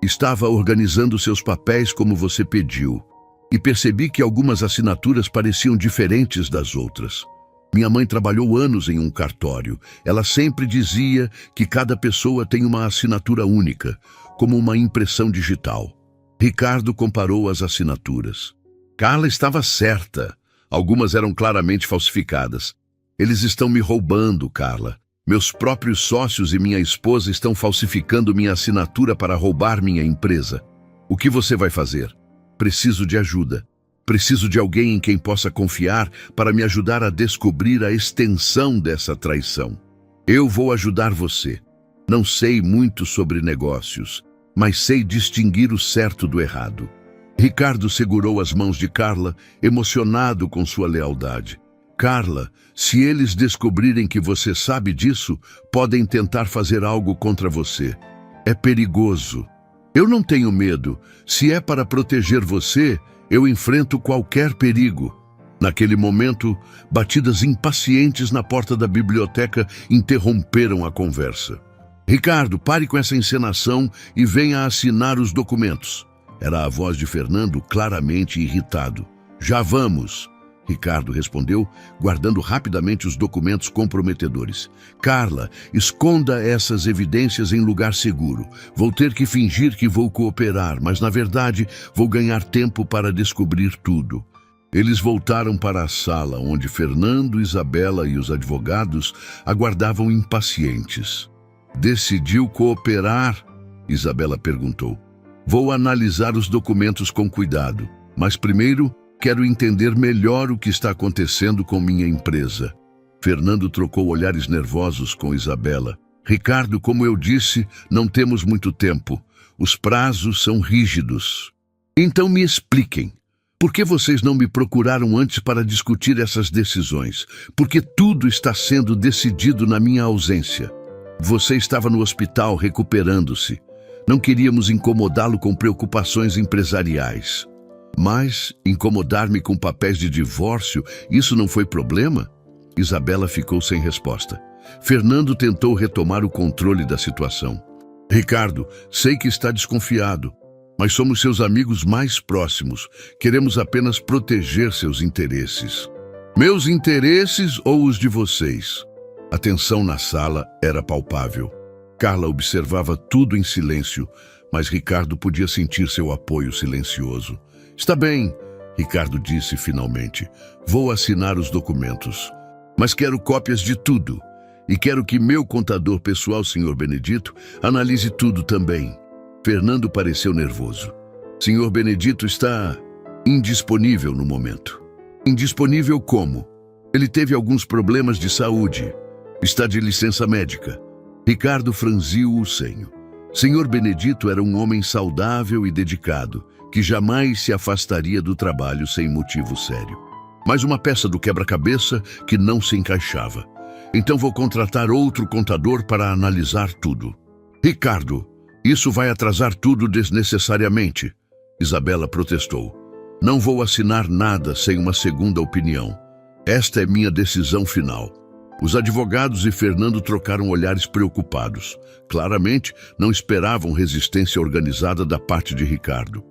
Estava organizando seus papéis como você pediu, e percebi que algumas assinaturas pareciam diferentes das outras. Minha mãe trabalhou anos em um cartório. Ela sempre dizia que cada pessoa tem uma assinatura única, como uma impressão digital. Ricardo comparou as assinaturas. Carla estava certa. Algumas eram claramente falsificadas. Eles estão me roubando, Carla. Meus próprios sócios e minha esposa estão falsificando minha assinatura para roubar minha empresa. O que você vai fazer? Preciso de ajuda. Preciso de alguém em quem possa confiar para me ajudar a descobrir a extensão dessa traição. Eu vou ajudar você. Não sei muito sobre negócios, mas sei distinguir o certo do errado. Ricardo segurou as mãos de Carla, emocionado com sua lealdade. Carla, se eles descobrirem que você sabe disso, podem tentar fazer algo contra você. É perigoso. Eu não tenho medo. Se é para proteger você, eu enfrento qualquer perigo. Naquele momento, batidas impacientes na porta da biblioteca interromperam a conversa. Ricardo, pare com essa encenação e venha assinar os documentos. Era a voz de Fernando, claramente irritado. Já vamos. Ricardo respondeu, guardando rapidamente os documentos comprometedores. Carla, esconda essas evidências em lugar seguro. Vou ter que fingir que vou cooperar, mas na verdade vou ganhar tempo para descobrir tudo. Eles voltaram para a sala, onde Fernando, Isabela e os advogados aguardavam impacientes. Decidiu cooperar? Isabela perguntou. Vou analisar os documentos com cuidado, mas primeiro quero entender melhor o que está acontecendo com minha empresa. Fernando trocou olhares nervosos com Isabela. Ricardo, como eu disse, não temos muito tempo. Os prazos são rígidos. Então me expliquem. Por que vocês não me procuraram antes para discutir essas decisões? Porque tudo está sendo decidido na minha ausência. Você estava no hospital recuperando-se. Não queríamos incomodá-lo com preocupações empresariais. Mas incomodar-me com papéis de divórcio, isso não foi problema? Isabela ficou sem resposta. Fernando tentou retomar o controle da situação. Ricardo, sei que está desconfiado, mas somos seus amigos mais próximos. Queremos apenas proteger seus interesses. Meus interesses ou os de vocês? A tensão na sala era palpável. Carla observava tudo em silêncio, mas Ricardo podia sentir seu apoio silencioso. Está bem, Ricardo disse finalmente. Vou assinar os documentos. Mas quero cópias de tudo. E quero que meu contador pessoal, Sr. Benedito, analise tudo também. Fernando pareceu nervoso. Sr. Benedito está indisponível no momento. Indisponível como? Ele teve alguns problemas de saúde. Está de licença médica. Ricardo franziu o senho. Sr. Benedito era um homem saudável e dedicado, que jamais se afastaria do trabalho sem motivo sério. Mais uma peça do quebra-cabeça que não se encaixava. Então vou contratar outro contador para analisar tudo. Ricardo, isso vai atrasar tudo desnecessariamente. Isabela protestou. Não vou assinar nada sem uma segunda opinião. Esta é minha decisão final. Os advogados e Fernando trocaram olhares preocupados. Claramente, não esperavam resistência organizada da parte de Ricardo.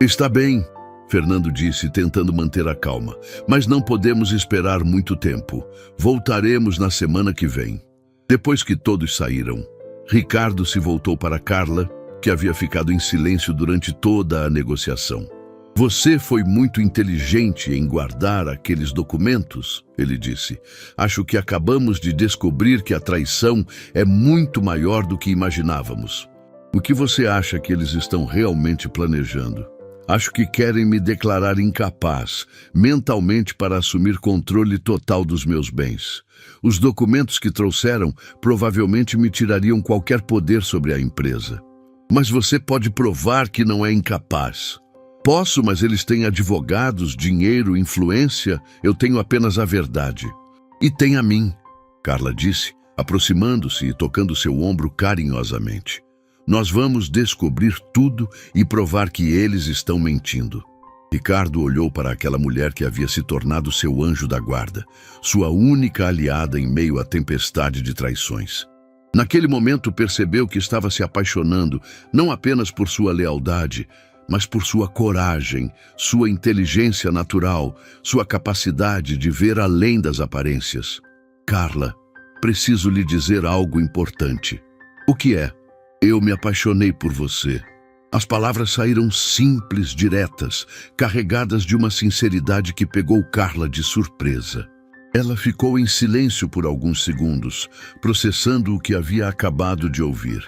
Está bem, Fernando disse, tentando manter a calma, mas não podemos esperar muito tempo. Voltaremos na semana que vem. Depois que todos saíram, Ricardo se voltou para Carla, que havia ficado em silêncio durante toda a negociação. Você foi muito inteligente em guardar aqueles documentos, ele disse. Acho que acabamos de descobrir que a traição é muito maior do que imaginávamos. O que você acha que eles estão realmente planejando? Acho que querem me declarar incapaz, mentalmente, para assumir controle total dos meus bens. Os documentos que trouxeram provavelmente me tirariam qualquer poder sobre a empresa. Mas você pode provar que não é incapaz. Posso, mas eles têm advogados, dinheiro, influência. Eu tenho apenas a verdade. E tem a mim, Carla disse, aproximando-se e tocando seu ombro carinhosamente. Nós vamos descobrir tudo e provar que eles estão mentindo. Ricardo olhou para aquela mulher que havia se tornado seu anjo da guarda, sua única aliada em meio à tempestade de traições. Naquele momento percebeu que estava se apaixonando não apenas por sua lealdade, mas por sua coragem, sua inteligência natural, sua capacidade de ver além das aparências. Carla, preciso lhe dizer algo importante. O que é? Eu me apaixonei por você. As palavras saíram simples, diretas, carregadas de uma sinceridade que pegou Carla de surpresa. Ela ficou em silêncio por alguns segundos, processando o que havia acabado de ouvir.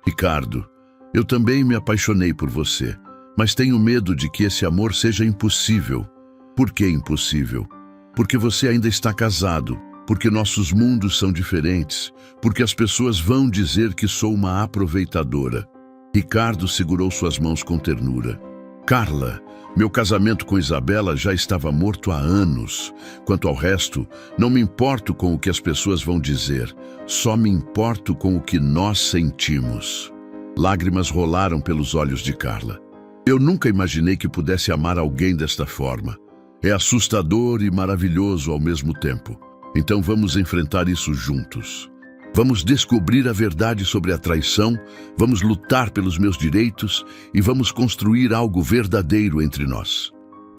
Ricardo, eu também me apaixonei por você, mas tenho medo de que esse amor seja impossível. Por que impossível? Porque você ainda está casado. Porque nossos mundos são diferentes, porque as pessoas vão dizer que sou uma aproveitadora. Ricardo segurou suas mãos com ternura. Carla, meu casamento com Isabela já estava morto há anos. Quanto ao resto, não me importo com o que as pessoas vão dizer, só me importo com o que nós sentimos. Lágrimas rolaram pelos olhos de Carla. Eu nunca imaginei que pudesse amar alguém desta forma. É assustador e maravilhoso ao mesmo tempo. Então vamos enfrentar isso juntos. Vamos descobrir a verdade sobre a traição, vamos lutar pelos meus direitos e vamos construir algo verdadeiro entre nós.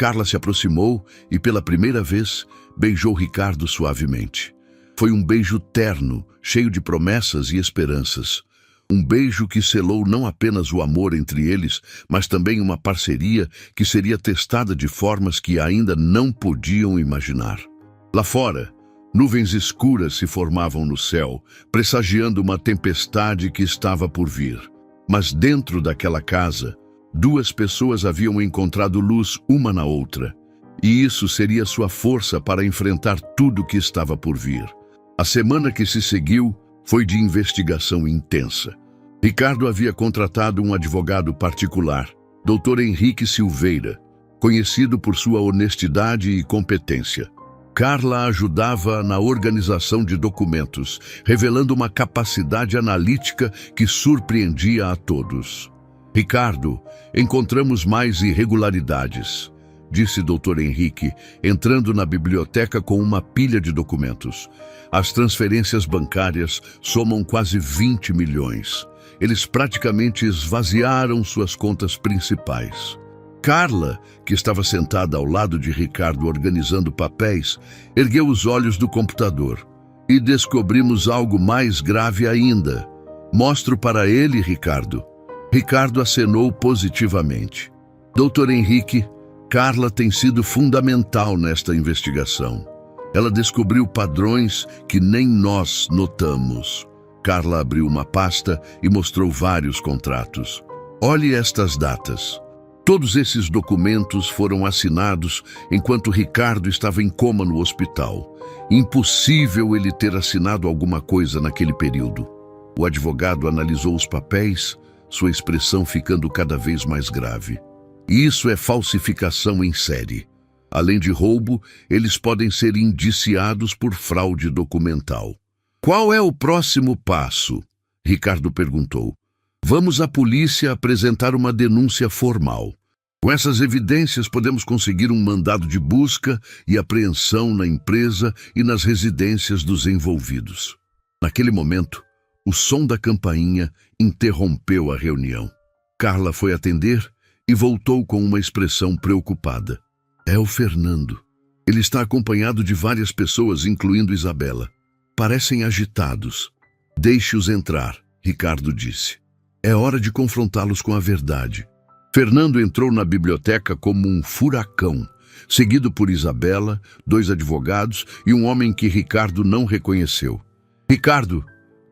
Carla se aproximou e, pela primeira vez, beijou Ricardo suavemente. Foi um beijo terno, cheio de promessas e esperanças. Um beijo que selou não apenas o amor entre eles, mas também uma parceria que seria testada de formas que ainda não podiam imaginar. Lá fora, nuvens escuras se formavam no céu, pressagiando uma tempestade que estava por vir. Mas dentro daquela casa, duas pessoas haviam encontrado luz uma na outra, e isso seria sua força para enfrentar tudo que estava por vir. A semana que se seguiu foi de investigação intensa. Ricardo havia contratado um advogado particular, Dr. Henrique Silveira, conhecido por sua honestidade e competência. Carla ajudava na organização de documentos, revelando uma capacidade analítica que surpreendia a todos. Ricardo, encontramos mais irregularidades, disse Dr. Henrique, entrando na biblioteca com uma pilha de documentos. As transferências bancárias somam quase 20 milhões. Eles praticamente esvaziaram suas contas principais. Carla, que estava sentada ao lado de Ricardo organizando papéis, ergueu os olhos do computador. E descobrimos algo mais grave ainda. Mostro para ele, Ricardo. Ricardo acenou positivamente. Dr. Henrique, Carla tem sido fundamental nesta investigação. Ela descobriu padrões que nem nós notamos. Carla abriu uma pasta e mostrou vários contratos. Olhe estas datas. Todos esses documentos foram assinados enquanto Ricardo estava em coma no hospital. Impossível ele ter assinado alguma coisa naquele período. O advogado analisou os papéis, sua expressão ficando cada vez mais grave. Isso é falsificação em série. Além de roubo, eles podem ser indiciados por fraude documental. Qual é o próximo passo? Ricardo perguntou. Vamos à polícia apresentar uma denúncia formal. Com essas evidências, podemos conseguir um mandado de busca e apreensão na empresa e nas residências dos envolvidos. Naquele momento, o som da campainha interrompeu a reunião. Carla foi atender e voltou com uma expressão preocupada. É o Fernando. Ele está acompanhado de várias pessoas, incluindo Isabela. Parecem agitados. Deixe-os entrar, Ricardo disse. É hora de confrontá-los com a verdade. Fernando entrou na biblioteca como um furacão, seguido por Isabela, 2 advogados e um homem que Ricardo não reconheceu. Ricardo,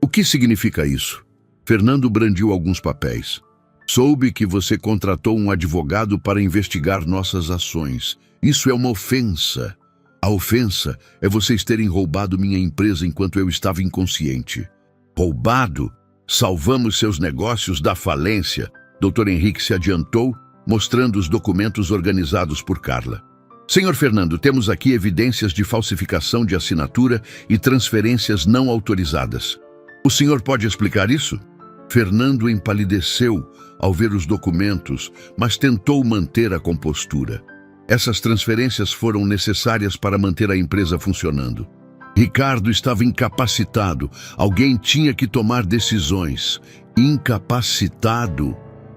o que significa isso? Fernando brandiu alguns papéis. Soube que você contratou um advogado para investigar nossas ações. Isso é uma ofensa. A ofensa é vocês terem roubado minha empresa enquanto eu estava inconsciente. Roubado? Salvamos seus negócios da falência. Dr. Henrique se adiantou, mostrando os documentos organizados por Carla. Senhor Fernando, temos aqui evidências de falsificação de assinatura e transferências não autorizadas. O senhor pode explicar isso? Fernando empalideceu ao ver os documentos, mas tentou manter a compostura. Essas transferências foram necessárias para manter a empresa funcionando. Ricardo estava incapacitado. Alguém tinha que tomar decisões. Incapacitado.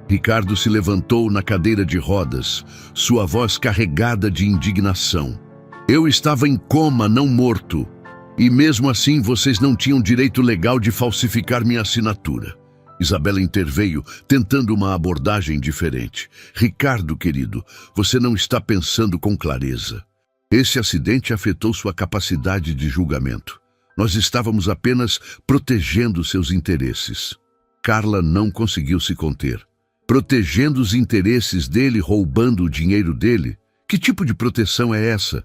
Ricardo se levantou na cadeira de rodas, sua voz carregada de indignação. Eu estava em coma, não morto. E mesmo assim vocês não tinham direito legal de falsificar minha assinatura. Isabela interveio, tentando uma abordagem diferente. Ricardo, querido, você não está pensando com clareza. Esse acidente afetou sua capacidade de julgamento. Nós estávamos apenas protegendo seus interesses. Carla não conseguiu se conter. Protegendo os interesses dele, roubando o dinheiro dele? Que tipo de proteção é essa?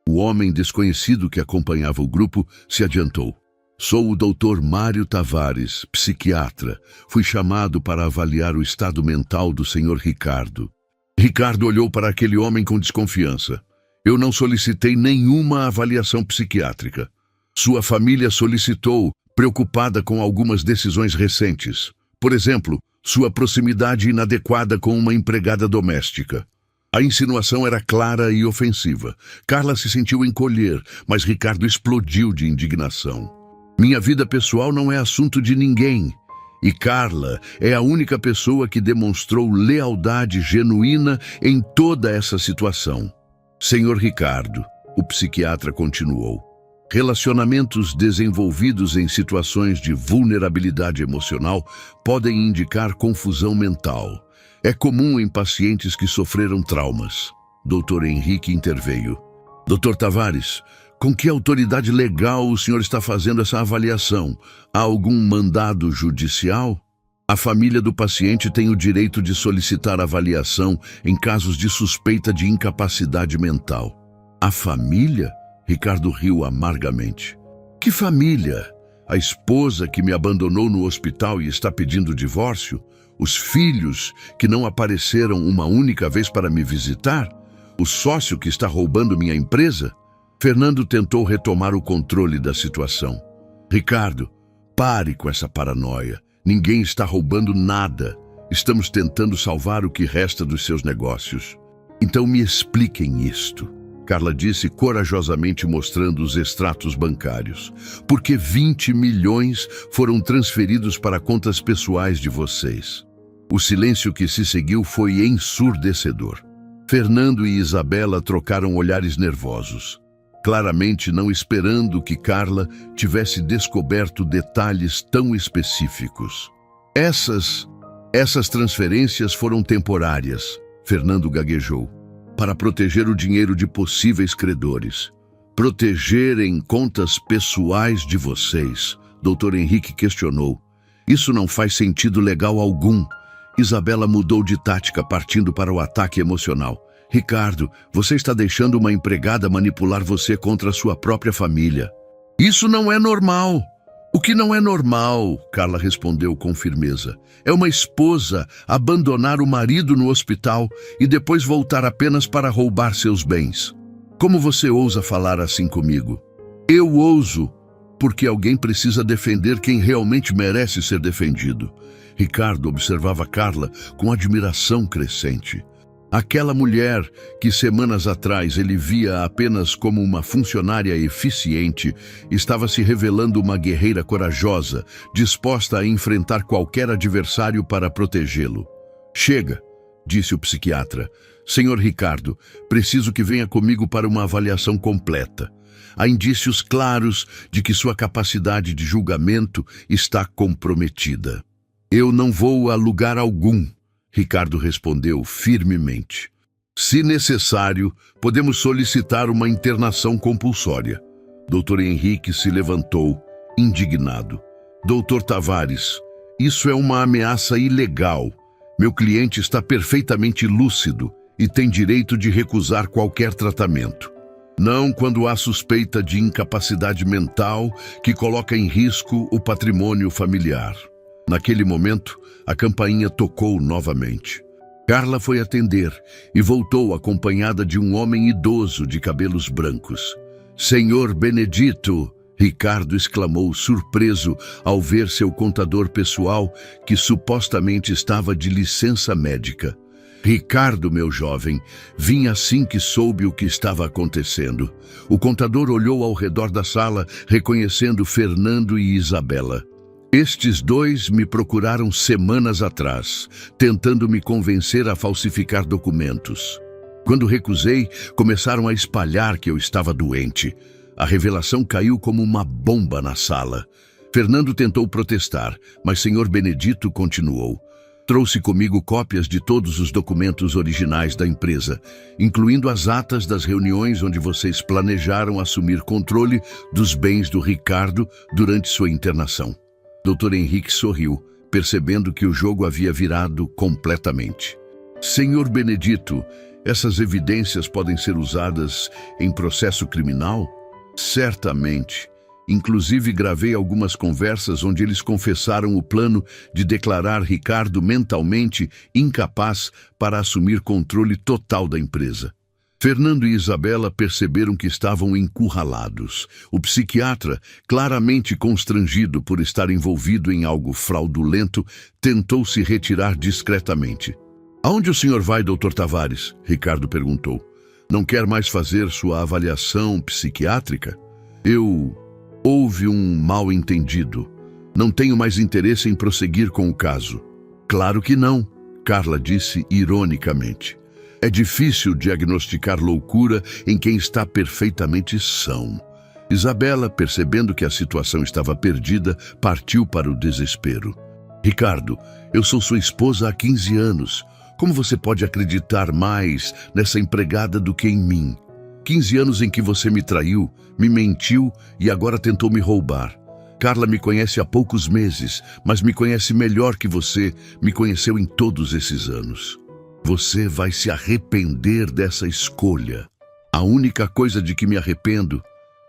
O homem desconhecido que acompanhava o grupo se adiantou. Sou o Dr. Mário Tavares, psiquiatra. Fui chamado para avaliar o estado mental do Sr. Ricardo. Ricardo olhou para aquele homem com desconfiança. Eu não solicitei nenhuma avaliação psiquiátrica. Sua família solicitou, preocupada com algumas decisões recentes. Por exemplo, sua proximidade inadequada com uma empregada doméstica. A insinuação era clara e ofensiva. Carla se sentiu encolher, mas Ricardo explodiu de indignação. Minha vida pessoal não é assunto de ninguém. E Carla é a única pessoa que demonstrou lealdade genuína em toda essa situação. Senhor Ricardo, o psiquiatra continuou, relacionamentos desenvolvidos em situações de vulnerabilidade emocional podem indicar confusão mental. É comum em pacientes que sofreram traumas. Dr. Henrique interveio. Dr. Tavares, com que autoridade legal o senhor está fazendo essa avaliação? Há algum mandado judicial? A família do paciente tem o direito de solicitar avaliação em casos de suspeita de incapacidade mental. A família? Ricardo riu amargamente. Que família? A esposa que me abandonou no hospital e está pedindo divórcio? Os filhos que não apareceram uma única vez para me visitar? O sócio que está roubando minha empresa? Fernando tentou retomar o controle da situação. Ricardo, pare com essa paranoia. Ninguém está roubando nada. Estamos tentando salvar o que resta dos seus negócios. Então me expliquem isto. Carla disse corajosamente mostrando os extratos bancários. Porque 20 milhões foram transferidos para contas pessoais de vocês. O silêncio que se seguiu foi ensurdecedor. Fernando e Isabela trocaram olhares nervosos, claramente não esperando que Carla tivesse descoberto detalhes tão específicos. Essas transferências foram temporárias, Fernando gaguejou, para proteger o dinheiro de possíveis credores. Protegerem contas pessoais de vocês, Dr. Henrique questionou. Isso não faz sentido legal algum. Isabela mudou de tática, partindo para o ataque emocional. Ricardo, você está deixando uma empregada manipular você contra a sua própria família. Isso não é normal. O que não é normal, Carla respondeu com firmeza, é uma esposa abandonar o marido no hospital e depois voltar apenas para roubar seus bens. Como você ousa falar assim comigo? Eu ouso, porque alguém precisa defender quem realmente merece ser defendido. Ricardo observava Carla com admiração crescente. Aquela mulher que semanas atrás ele via apenas como uma funcionária eficiente, estava se revelando uma guerreira corajosa, disposta a enfrentar qualquer adversário para protegê-lo. Chega, disse o psiquiatra. Senhor Ricardo, preciso que venha comigo para uma avaliação completa. Há indícios claros de que sua capacidade de julgamento está comprometida. Eu não vou a lugar algum, Ricardo respondeu firmemente. Se necessário, podemos solicitar uma internação compulsória. Dr. Henrique se levantou, indignado. Dr. Tavares, isso é uma ameaça ilegal. Meu cliente está perfeitamente lúcido e tem direito de recusar qualquer tratamento. Não quando há suspeita de incapacidade mental que coloca em risco o patrimônio familiar. Naquele momento, a campainha tocou novamente. Carla foi atender e voltou acompanhada de um homem idoso de cabelos brancos. Senhor Benedito, Ricardo exclamou surpreso ao ver seu contador pessoal que supostamente estava de licença médica. Ricardo, meu jovem, vim assim que soube o que estava acontecendo. O contador olhou ao redor da sala, reconhecendo Fernando e Isabela. Estes dois me procuraram semanas atrás, tentando me convencer a falsificar documentos. Quando recusei, começaram a espalhar que eu estava doente. A revelação caiu como uma bomba na sala. Fernando tentou protestar, mas Sr. Benedito continuou. Trouxe comigo cópias de todos os documentos originais da empresa, incluindo as atas das reuniões onde vocês planejaram assumir controle dos bens do Ricardo durante sua internação. Dr. Henrique sorriu, percebendo que o jogo havia virado completamente. Senhor Benedito, essas evidências podem ser usadas em processo criminal? Certamente. Inclusive gravei algumas conversas onde eles confessaram o plano de declarar Ricardo mentalmente incapaz para assumir controle total da empresa. Fernando e Isabela perceberam que estavam encurralados. O psiquiatra, claramente constrangido por estar envolvido em algo fraudulento, tentou se retirar discretamente. Aonde o senhor vai, Dr. Tavares? Ricardo perguntou. Não quer mais fazer sua avaliação psiquiátrica? Houve um mal-entendido. Não tenho mais interesse em prosseguir com o caso. Claro que não, Carla disse ironicamente. É difícil diagnosticar loucura em quem está perfeitamente são. Isabela, percebendo que a situação estava perdida, partiu para o desespero. Ricardo, eu sou sua esposa há 15 anos. Como você pode acreditar mais nessa empregada do que em mim? 15 anos em que você me traiu, me mentiu e agora tentou me roubar. Carla me conhece há poucos meses, mas me conhece melhor que você me conheceu em todos esses anos. Você vai se arrepender dessa escolha. A única coisa de que me arrependo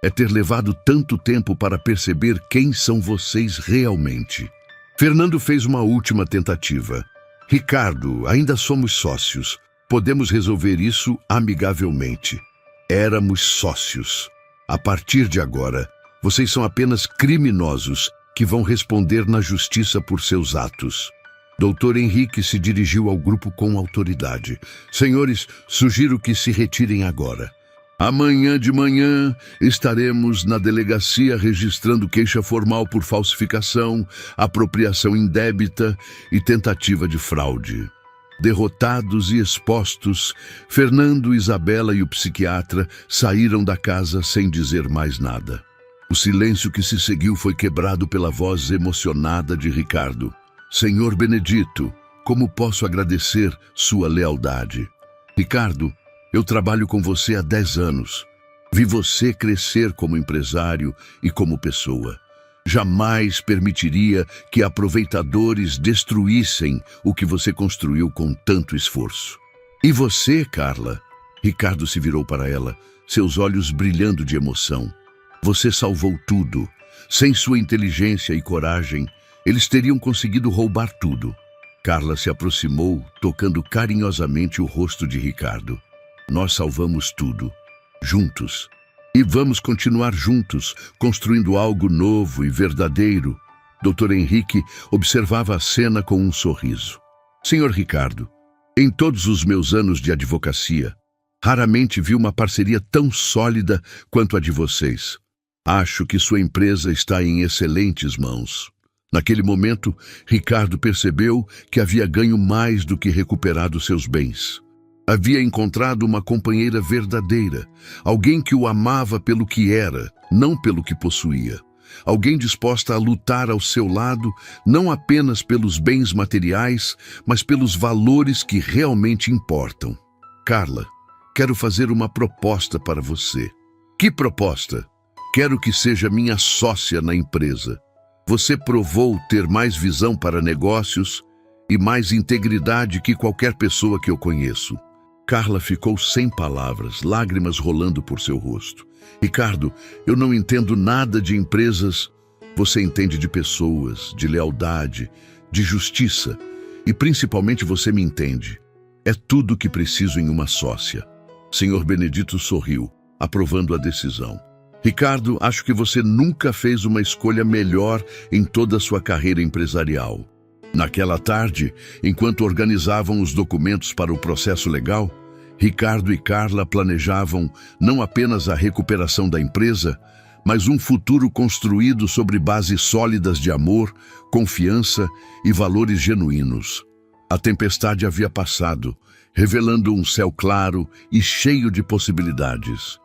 é ter levado tanto tempo para perceber quem são vocês realmente. Fernando fez uma última tentativa. Ricardo, ainda somos sócios. Podemos resolver isso amigavelmente. Éramos sócios. A partir de agora, vocês são apenas criminosos que vão responder na justiça por seus atos. Doutor Henrique se dirigiu ao grupo com autoridade. Senhores, sugiro que se retirem agora. Amanhã de manhã estaremos na delegacia registrando queixa formal por falsificação, apropriação indébita e tentativa de fraude. Derrotados e expostos, Fernando, Isabela e o psiquiatra saíram da casa sem dizer mais nada. O silêncio que se seguiu foi quebrado pela voz emocionada de Ricardo. Senhor Benedito, como posso agradecer sua lealdade? Ricardo, eu trabalho com você há 10 anos. Vi você crescer como empresário e como pessoa. Jamais permitiria que aproveitadores destruíssem o que você construiu com tanto esforço. E você, Carla? Ricardo se virou para ela, seus olhos brilhando de emoção. Você salvou tudo. Sem sua inteligência e coragem, eles teriam conseguido roubar tudo. Carla se aproximou, tocando carinhosamente o rosto de Ricardo. Nós salvamos tudo, juntos. E vamos continuar juntos, construindo algo novo e verdadeiro. Dr. Henrique observava a cena com um sorriso. Senhor Ricardo, em todos os meus anos de advocacia, raramente vi uma parceria tão sólida quanto a de vocês. Acho que sua empresa está em excelentes mãos. Naquele momento, Ricardo percebeu que havia ganho mais do que recuperado seus bens. Havia encontrado uma companheira verdadeira, alguém que o amava pelo que era, não pelo que possuía. Alguém disposta a lutar ao seu lado, não apenas pelos bens materiais, mas pelos valores que realmente importam. Carla, quero fazer uma proposta para você. Que proposta? Quero que seja minha sócia na empresa. Você provou ter mais visão para negócios e mais integridade que qualquer pessoa que eu conheço. Carla ficou sem palavras, lágrimas rolando por seu rosto. Ricardo, eu não entendo nada de empresas. Você entende de pessoas, de lealdade, de justiça. E principalmente você me entende. É tudo o que preciso em uma sócia. Senhor Benedito sorriu, aprovando a decisão. Ricardo, acho que você nunca fez uma escolha melhor em toda a sua carreira empresarial. Naquela tarde, enquanto organizavam os documentos para o processo legal, Ricardo e Carla planejavam não apenas a recuperação da empresa, mas um futuro construído sobre bases sólidas de amor, confiança e valores genuínos. A tempestade havia passado, revelando um céu claro e cheio de possibilidades.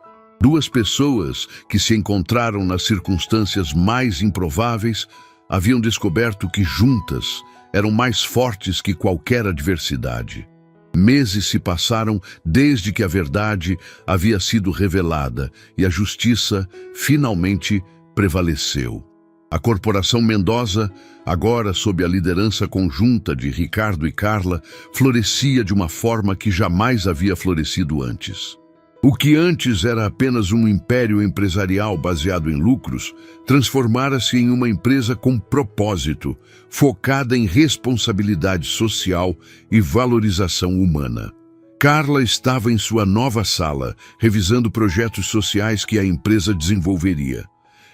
Duas pessoas que se encontraram nas circunstâncias mais improváveis haviam descoberto que juntas eram mais fortes que qualquer adversidade. Meses se passaram desde que a verdade havia sido revelada e a justiça finalmente prevaleceu. A Corporação Mendoza, agora sob a liderança conjunta de Ricardo e Carla, florescia de uma forma que jamais havia florescido antes. O que antes era apenas um império empresarial baseado em lucros, transformara-se em uma empresa com propósito, focada em responsabilidade social e valorização humana. Carla estava em sua nova sala, revisando projetos sociais que a empresa desenvolveria.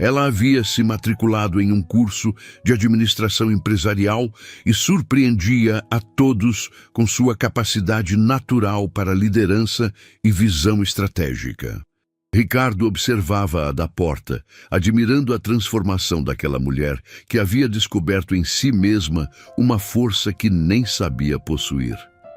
Ela havia se matriculado em um curso de administração empresarial e surpreendia a todos com sua capacidade natural para liderança e visão estratégica. Ricardo observava-a da porta, admirando a transformação daquela mulher que havia descoberto em si mesma uma força que nem sabia possuir.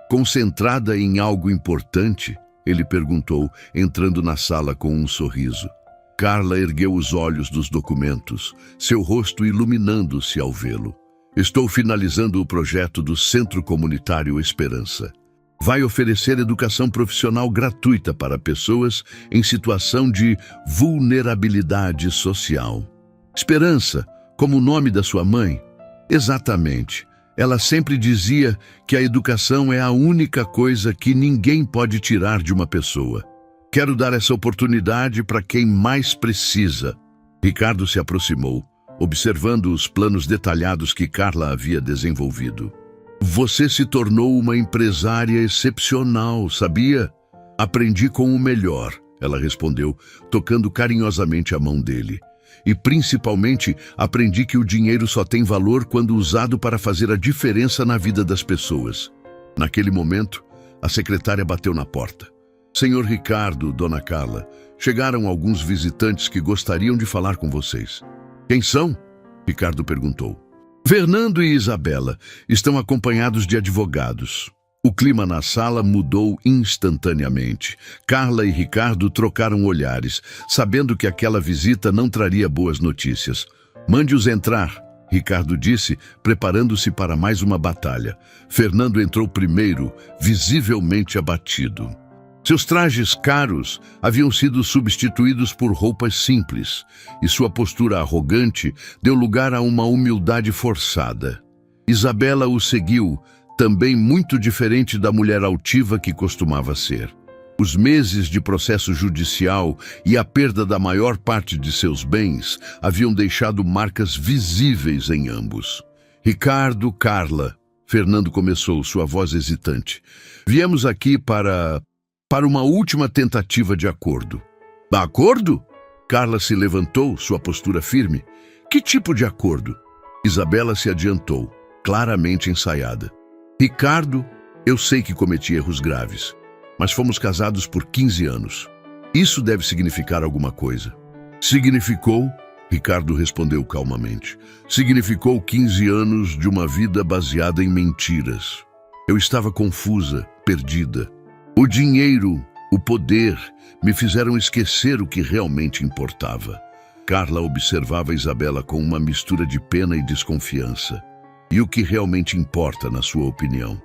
Concentrada em algo importante, ele perguntou, entrando na sala com um sorriso. Carla ergueu os olhos dos documentos, seu rosto iluminando-se ao vê-lo. Estou finalizando o projeto do Centro Comunitário Esperança. Vai oferecer educação profissional gratuita para pessoas em situação de vulnerabilidade social. Esperança, como o nome da sua mãe? Exatamente. Ela sempre dizia que a educação é a única coisa que ninguém pode tirar de uma pessoa. Quero dar essa oportunidade para quem mais precisa. Ricardo se aproximou, observando os planos detalhados que Carla havia desenvolvido. Você se tornou uma empresária excepcional, sabia? Aprendi com o melhor, ela respondeu, tocando carinhosamente a mão dele. E principalmente, aprendi que o dinheiro só tem valor quando usado para fazer a diferença na vida das pessoas. Naquele momento, a secretária bateu na porta. Senhor Ricardo, Dona Carla, chegaram alguns visitantes que gostariam de falar com vocês. Quem são? Ricardo perguntou. Fernando e Isabela estão acompanhados de advogados. O clima na sala mudou instantaneamente. Carla e Ricardo trocaram olhares, sabendo que aquela visita não traria boas notícias. Mande-os entrar, Ricardo disse, preparando-se para mais uma batalha. Fernando entrou primeiro, visivelmente abatido. Seus trajes caros haviam sido substituídos por roupas simples, e sua postura arrogante deu lugar a uma humildade forçada. Isabela o seguiu, também muito diferente da mulher altiva que costumava ser. Os meses de processo judicial e a perda da maior parte de seus bens haviam deixado marcas visíveis em ambos. Ricardo, Carla, Fernando começou, sua voz hesitante. Viemos aqui para uma última tentativa de acordo. Acordo? Carla se levantou, sua postura firme. Que tipo de acordo? Isabela se adiantou, claramente ensaiada. Ricardo, eu sei que cometi erros graves, mas fomos casados por 15 anos. Isso deve significar alguma coisa. Significou, Ricardo respondeu calmamente, significou 15 anos de uma vida baseada em mentiras. Eu estava confusa, perdida. O dinheiro, o poder, me fizeram esquecer o que realmente importava. Carla observava Isabela com uma mistura de pena e desconfiança. E o que realmente importa, na sua opinião?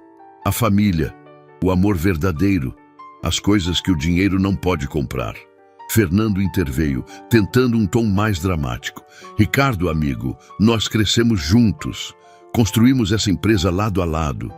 A família, o amor verdadeiro, as coisas que o dinheiro não pode comprar. Fernando interveio, tentando um tom mais dramático. Ricardo, amigo, nós crescemos juntos. Construímos essa empresa lado a lado.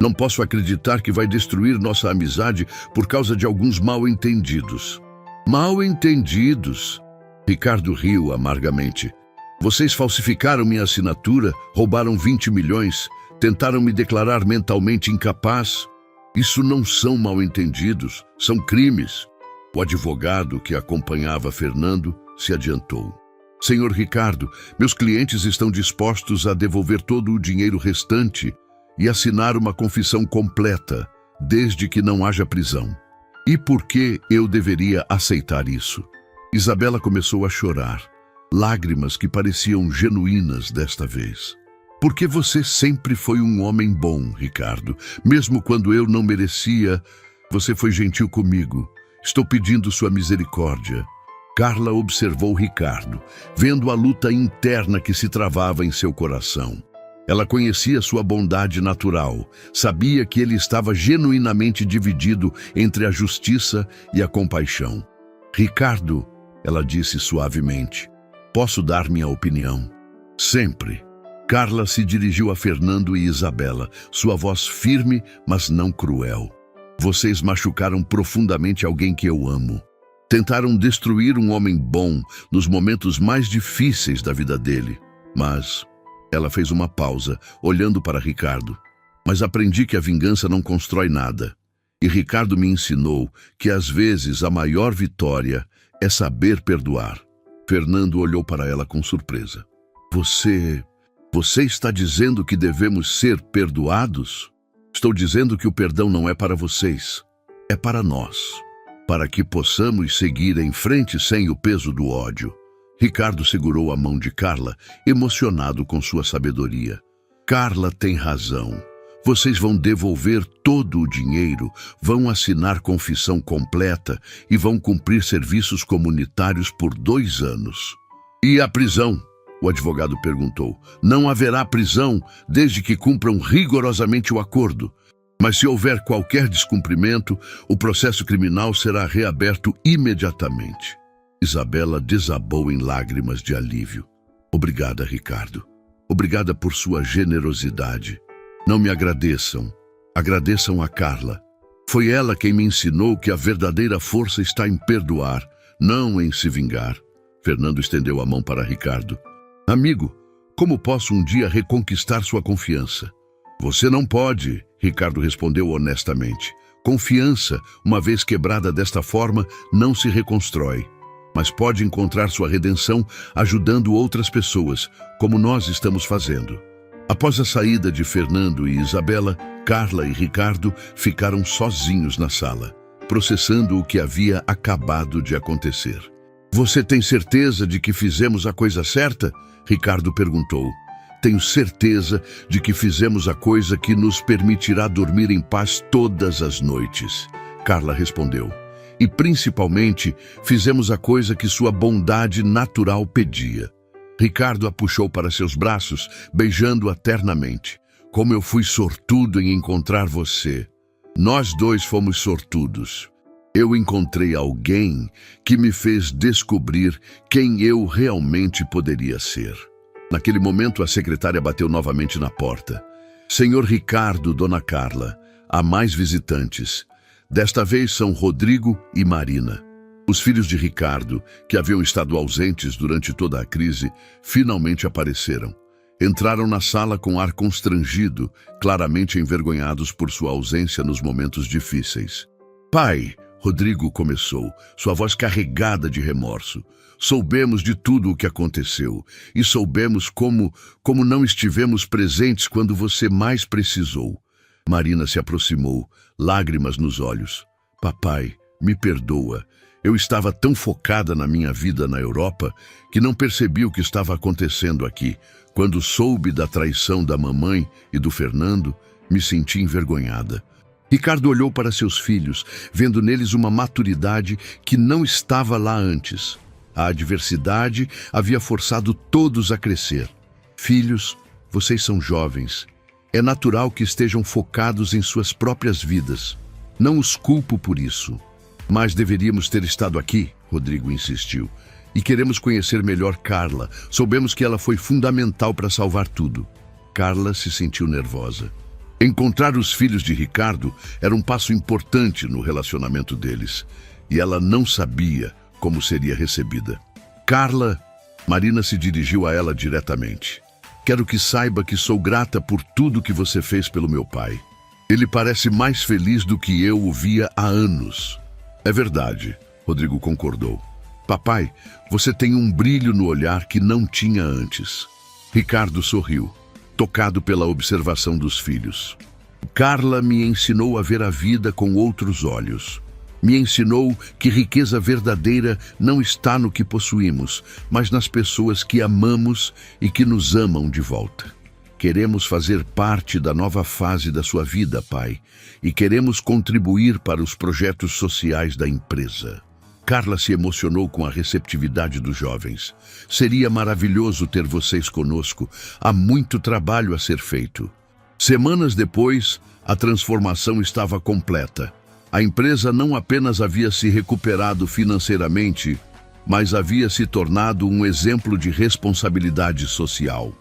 Não posso acreditar que vai destruir nossa amizade por causa de alguns mal-entendidos. Mal-entendidos? Ricardo riu amargamente. Vocês falsificaram minha assinatura, roubaram 20 milhões, tentaram me declarar mentalmente incapaz. Isso não são mal-entendidos, são crimes. O advogado que acompanhava Fernando se adiantou. Senhor Ricardo, meus clientes estão dispostos a devolver todo o dinheiro restante e assinar uma confissão completa, desde que não haja prisão. E por que eu deveria aceitar isso? Isabela começou a chorar, lágrimas que pareciam genuínas desta vez. Porque você sempre foi um homem bom, Ricardo. Mesmo quando eu não merecia, você foi gentil comigo. Estou pedindo sua misericórdia. Carla observou Ricardo, vendo a luta interna que se travava em seu coração. Ela conhecia sua bondade natural, sabia que ele estava genuinamente dividido entre a justiça e a compaixão. Ricardo, ela disse suavemente, posso dar minha opinião? Sempre. Carla se dirigiu a Fernando e Isabela, sua voz firme, mas não cruel. Vocês machucaram profundamente alguém que eu amo. Tentaram destruir um homem bom nos momentos mais difíceis da vida dele, mas... Ela fez uma pausa, olhando para Ricardo. Mas aprendi que a vingança não constrói nada. E Ricardo me ensinou que às vezes a maior vitória é saber perdoar. Fernando olhou para ela com surpresa. Você está dizendo que devemos ser perdoados? Estou dizendo que o perdão não é para vocês, é para nós. para que possamos seguir em frente sem o peso do ódio. Ricardo segurou a mão de Carla, emocionado com sua sabedoria. Carla tem razão. Vocês vão devolver todo o dinheiro, vão assinar confissão completa e vão cumprir serviços comunitários por 2 anos. E a prisão? O advogado perguntou. Não haverá prisão desde que cumpram rigorosamente o acordo. Mas se houver qualquer descumprimento, o processo criminal será reaberto imediatamente. Isabela desabou em lágrimas de alívio. Obrigada, Ricardo. Obrigada por sua generosidade. Não me agradeçam. Agradeçam a Carla. Foi ela quem me ensinou que a verdadeira força está em perdoar, não em se vingar. Fernando estendeu a mão para Ricardo. Amigo, como posso um dia reconquistar sua confiança? Você não pode, Ricardo respondeu honestamente. Confiança, uma vez quebrada desta forma, não se reconstrói. Mas pode encontrar sua redenção ajudando outras pessoas, como nós estamos fazendo. Após a saída de Fernando e Isabela, Carla e Ricardo ficaram sozinhos na sala, processando o que havia acabado de acontecer. Você tem certeza de que fizemos a coisa certa? Ricardo perguntou. Tenho certeza de que fizemos a coisa que nos permitirá dormir em paz todas as noites, Carla respondeu. E principalmente fizemos a coisa que sua bondade natural pedia. Ricardo a puxou para seus braços, beijando-a ternamente. Como eu fui sortudo em encontrar você. Nós dois fomos sortudos. Eu encontrei alguém que me fez descobrir quem eu realmente poderia ser. Naquele momento, a secretária bateu novamente na porta. Senhor Ricardo, Dona Carla, há mais visitantes. Desta vez são Rodrigo e Marina. Os filhos de Ricardo, que haviam estado ausentes durante toda a crise, finalmente apareceram. Entraram na sala com ar constrangido, claramente envergonhados por sua ausência nos momentos difíceis. Pai, Rodrigo começou, sua voz carregada de remorso. Soubemos de tudo o que aconteceu e soubemos como não estivemos presentes quando você mais precisou. Marina se aproximou, lágrimas nos olhos. Papai, me perdoa. Eu estava tão focada na minha vida na Europa que não percebi o que estava acontecendo aqui. Quando soube da traição da mamãe e do Fernando, me senti envergonhada. Ricardo olhou para seus filhos, vendo neles uma maturidade que não estava lá antes. A adversidade havia forçado todos a crescer. Filhos, vocês são jovens. É natural que estejam focados em suas próprias vidas. Não os culpo por isso. Mas deveríamos ter estado aqui, Rodrigo insistiu. E queremos conhecer melhor Carla. Soubemos que ela foi fundamental para salvar tudo. Carla se sentiu nervosa. Encontrar os filhos de Ricardo era um passo importante no relacionamento deles. E ela não sabia como seria recebida. Carla, Marina se dirigiu a ela diretamente. Quero que saiba que sou grata por tudo que você fez pelo meu pai. Ele parece mais feliz do que eu o via há anos. É verdade, Rodrigo concordou. Papai, você tem um brilho no olhar que não tinha antes. Ricardo sorriu, tocado pela observação dos filhos. Carla me ensinou a ver a vida com outros olhos. Me ensinou que riqueza verdadeira não está no que possuímos, mas nas pessoas que amamos e que nos amam de volta. Queremos fazer parte da nova fase da sua vida, pai, e queremos contribuir para os projetos sociais da empresa. Carla se emocionou com a receptividade dos jovens. Seria maravilhoso ter vocês conosco. Há muito trabalho a ser feito. Semanas depois, a transformação estava completa. A empresa não apenas havia se recuperado financeiramente, mas havia se tornado um exemplo de responsabilidade social.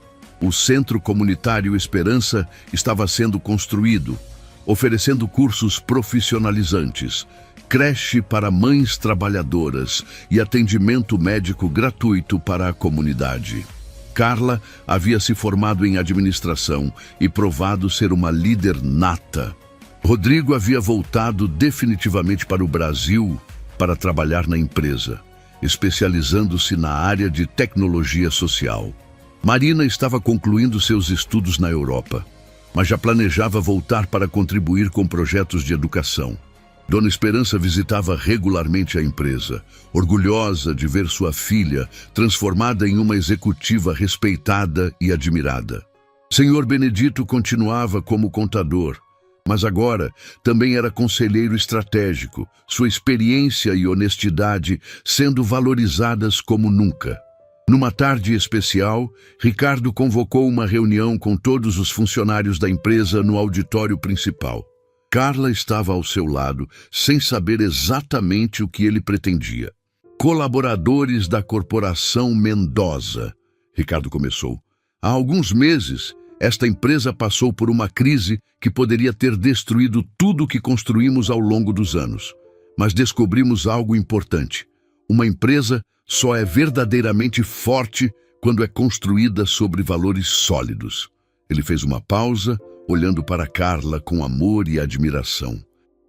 O Centro Comunitário Esperança estava sendo construído, oferecendo cursos profissionalizantes, creche para mães trabalhadoras e atendimento médico gratuito para a comunidade. Carla havia se formado em administração e provado ser uma líder nata. Rodrigo havia voltado definitivamente para o Brasil para trabalhar na empresa, especializando-se na área de tecnologia social. Marina estava concluindo seus estudos na Europa, mas já planejava voltar para contribuir com projetos de educação. Dona Esperança visitava regularmente a empresa, orgulhosa de ver sua filha transformada em uma executiva respeitada e admirada. Senhor Benedito continuava como contador, mas agora também era conselheiro estratégico, sua experiência e honestidade sendo valorizadas como nunca. Numa tarde especial, Ricardo convocou uma reunião com todos os funcionários da empresa no auditório principal. Carla estava ao seu lado, sem saber exatamente o que ele pretendia. Colaboradores da Corporação Mendoza, Ricardo começou. Há alguns meses, esta empresa passou por uma crise que poderia ter destruído tudo o que construímos ao longo dos anos. Mas descobrimos algo importante. Uma empresa só é verdadeiramente forte quando é construída sobre valores sólidos. Ele fez uma pausa, olhando para Carla com amor e admiração.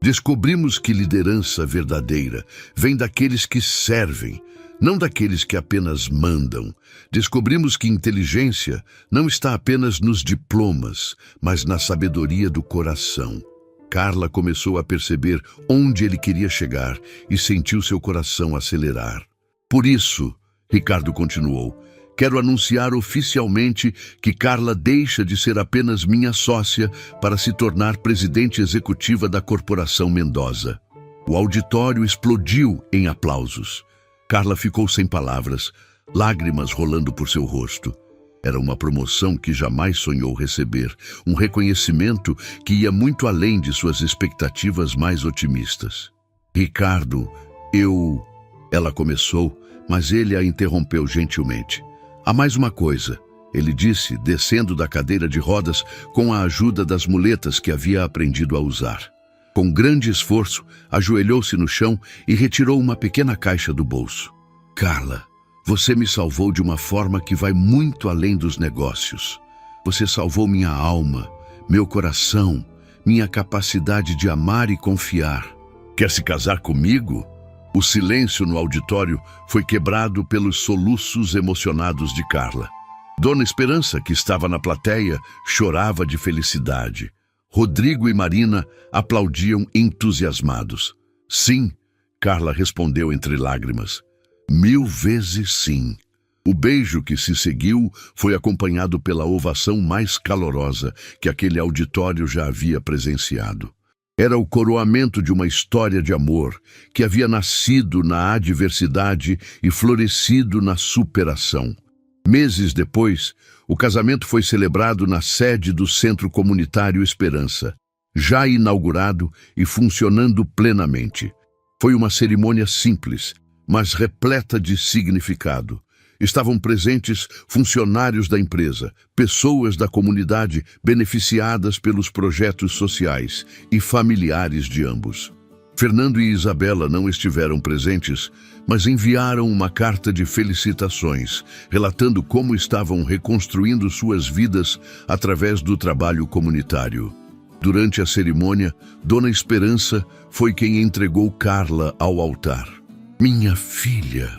Descobrimos que liderança verdadeira vem daqueles que servem, não daqueles que apenas mandam. Descobrimos que inteligência não está apenas nos diplomas, mas na sabedoria do coração. Carla começou a perceber onde ele queria chegar e sentiu seu coração acelerar. Por isso, Ricardo continuou, quero anunciar oficialmente que Carla deixa de ser apenas minha sócia para se tornar presidente executiva da Corporação Mendoza. O auditório explodiu em aplausos. Carla ficou sem palavras, lágrimas rolando por seu rosto. Era uma promoção que jamais sonhou receber, um reconhecimento que ia muito além de suas expectativas mais otimistas. Ricardo, Ela começou, mas ele a interrompeu gentilmente. Há mais uma coisa, ele disse, descendo da cadeira de rodas com a ajuda das muletas que havia aprendido a usar. Com grande esforço, ajoelhou-se no chão e retirou uma pequena caixa do bolso. Carla, você me salvou de uma forma que vai muito além dos negócios. Você salvou minha alma, meu coração, minha capacidade de amar e confiar. Quer se casar comigo? O silêncio no auditório foi quebrado pelos soluços emocionados de Carla. Dona Esperança, que estava na plateia, chorava de felicidade. Rodrigo e Marina aplaudiam entusiasmados. Sim, Carla respondeu entre lágrimas. 1000 vezes sim. O beijo que se seguiu foi acompanhado pela ovação mais calorosa que aquele auditório já havia presenciado. Era o coroamento de uma história de amor que havia nascido na adversidade e florescido na superação. Meses depois, o casamento foi celebrado na sede do Centro Comunitário Esperança, já inaugurado e funcionando plenamente. Foi uma cerimônia simples, mas repleta de significado. Estavam presentes funcionários da empresa, pessoas da comunidade beneficiadas pelos projetos sociais e familiares de ambos. Fernando e Isabela não estiveram presentes, mas enviaram uma carta de felicitações, relatando como estavam reconstruindo suas vidas através do trabalho comunitário. Durante a cerimônia, Dona Esperança foi quem entregou Carla ao altar. Minha filha,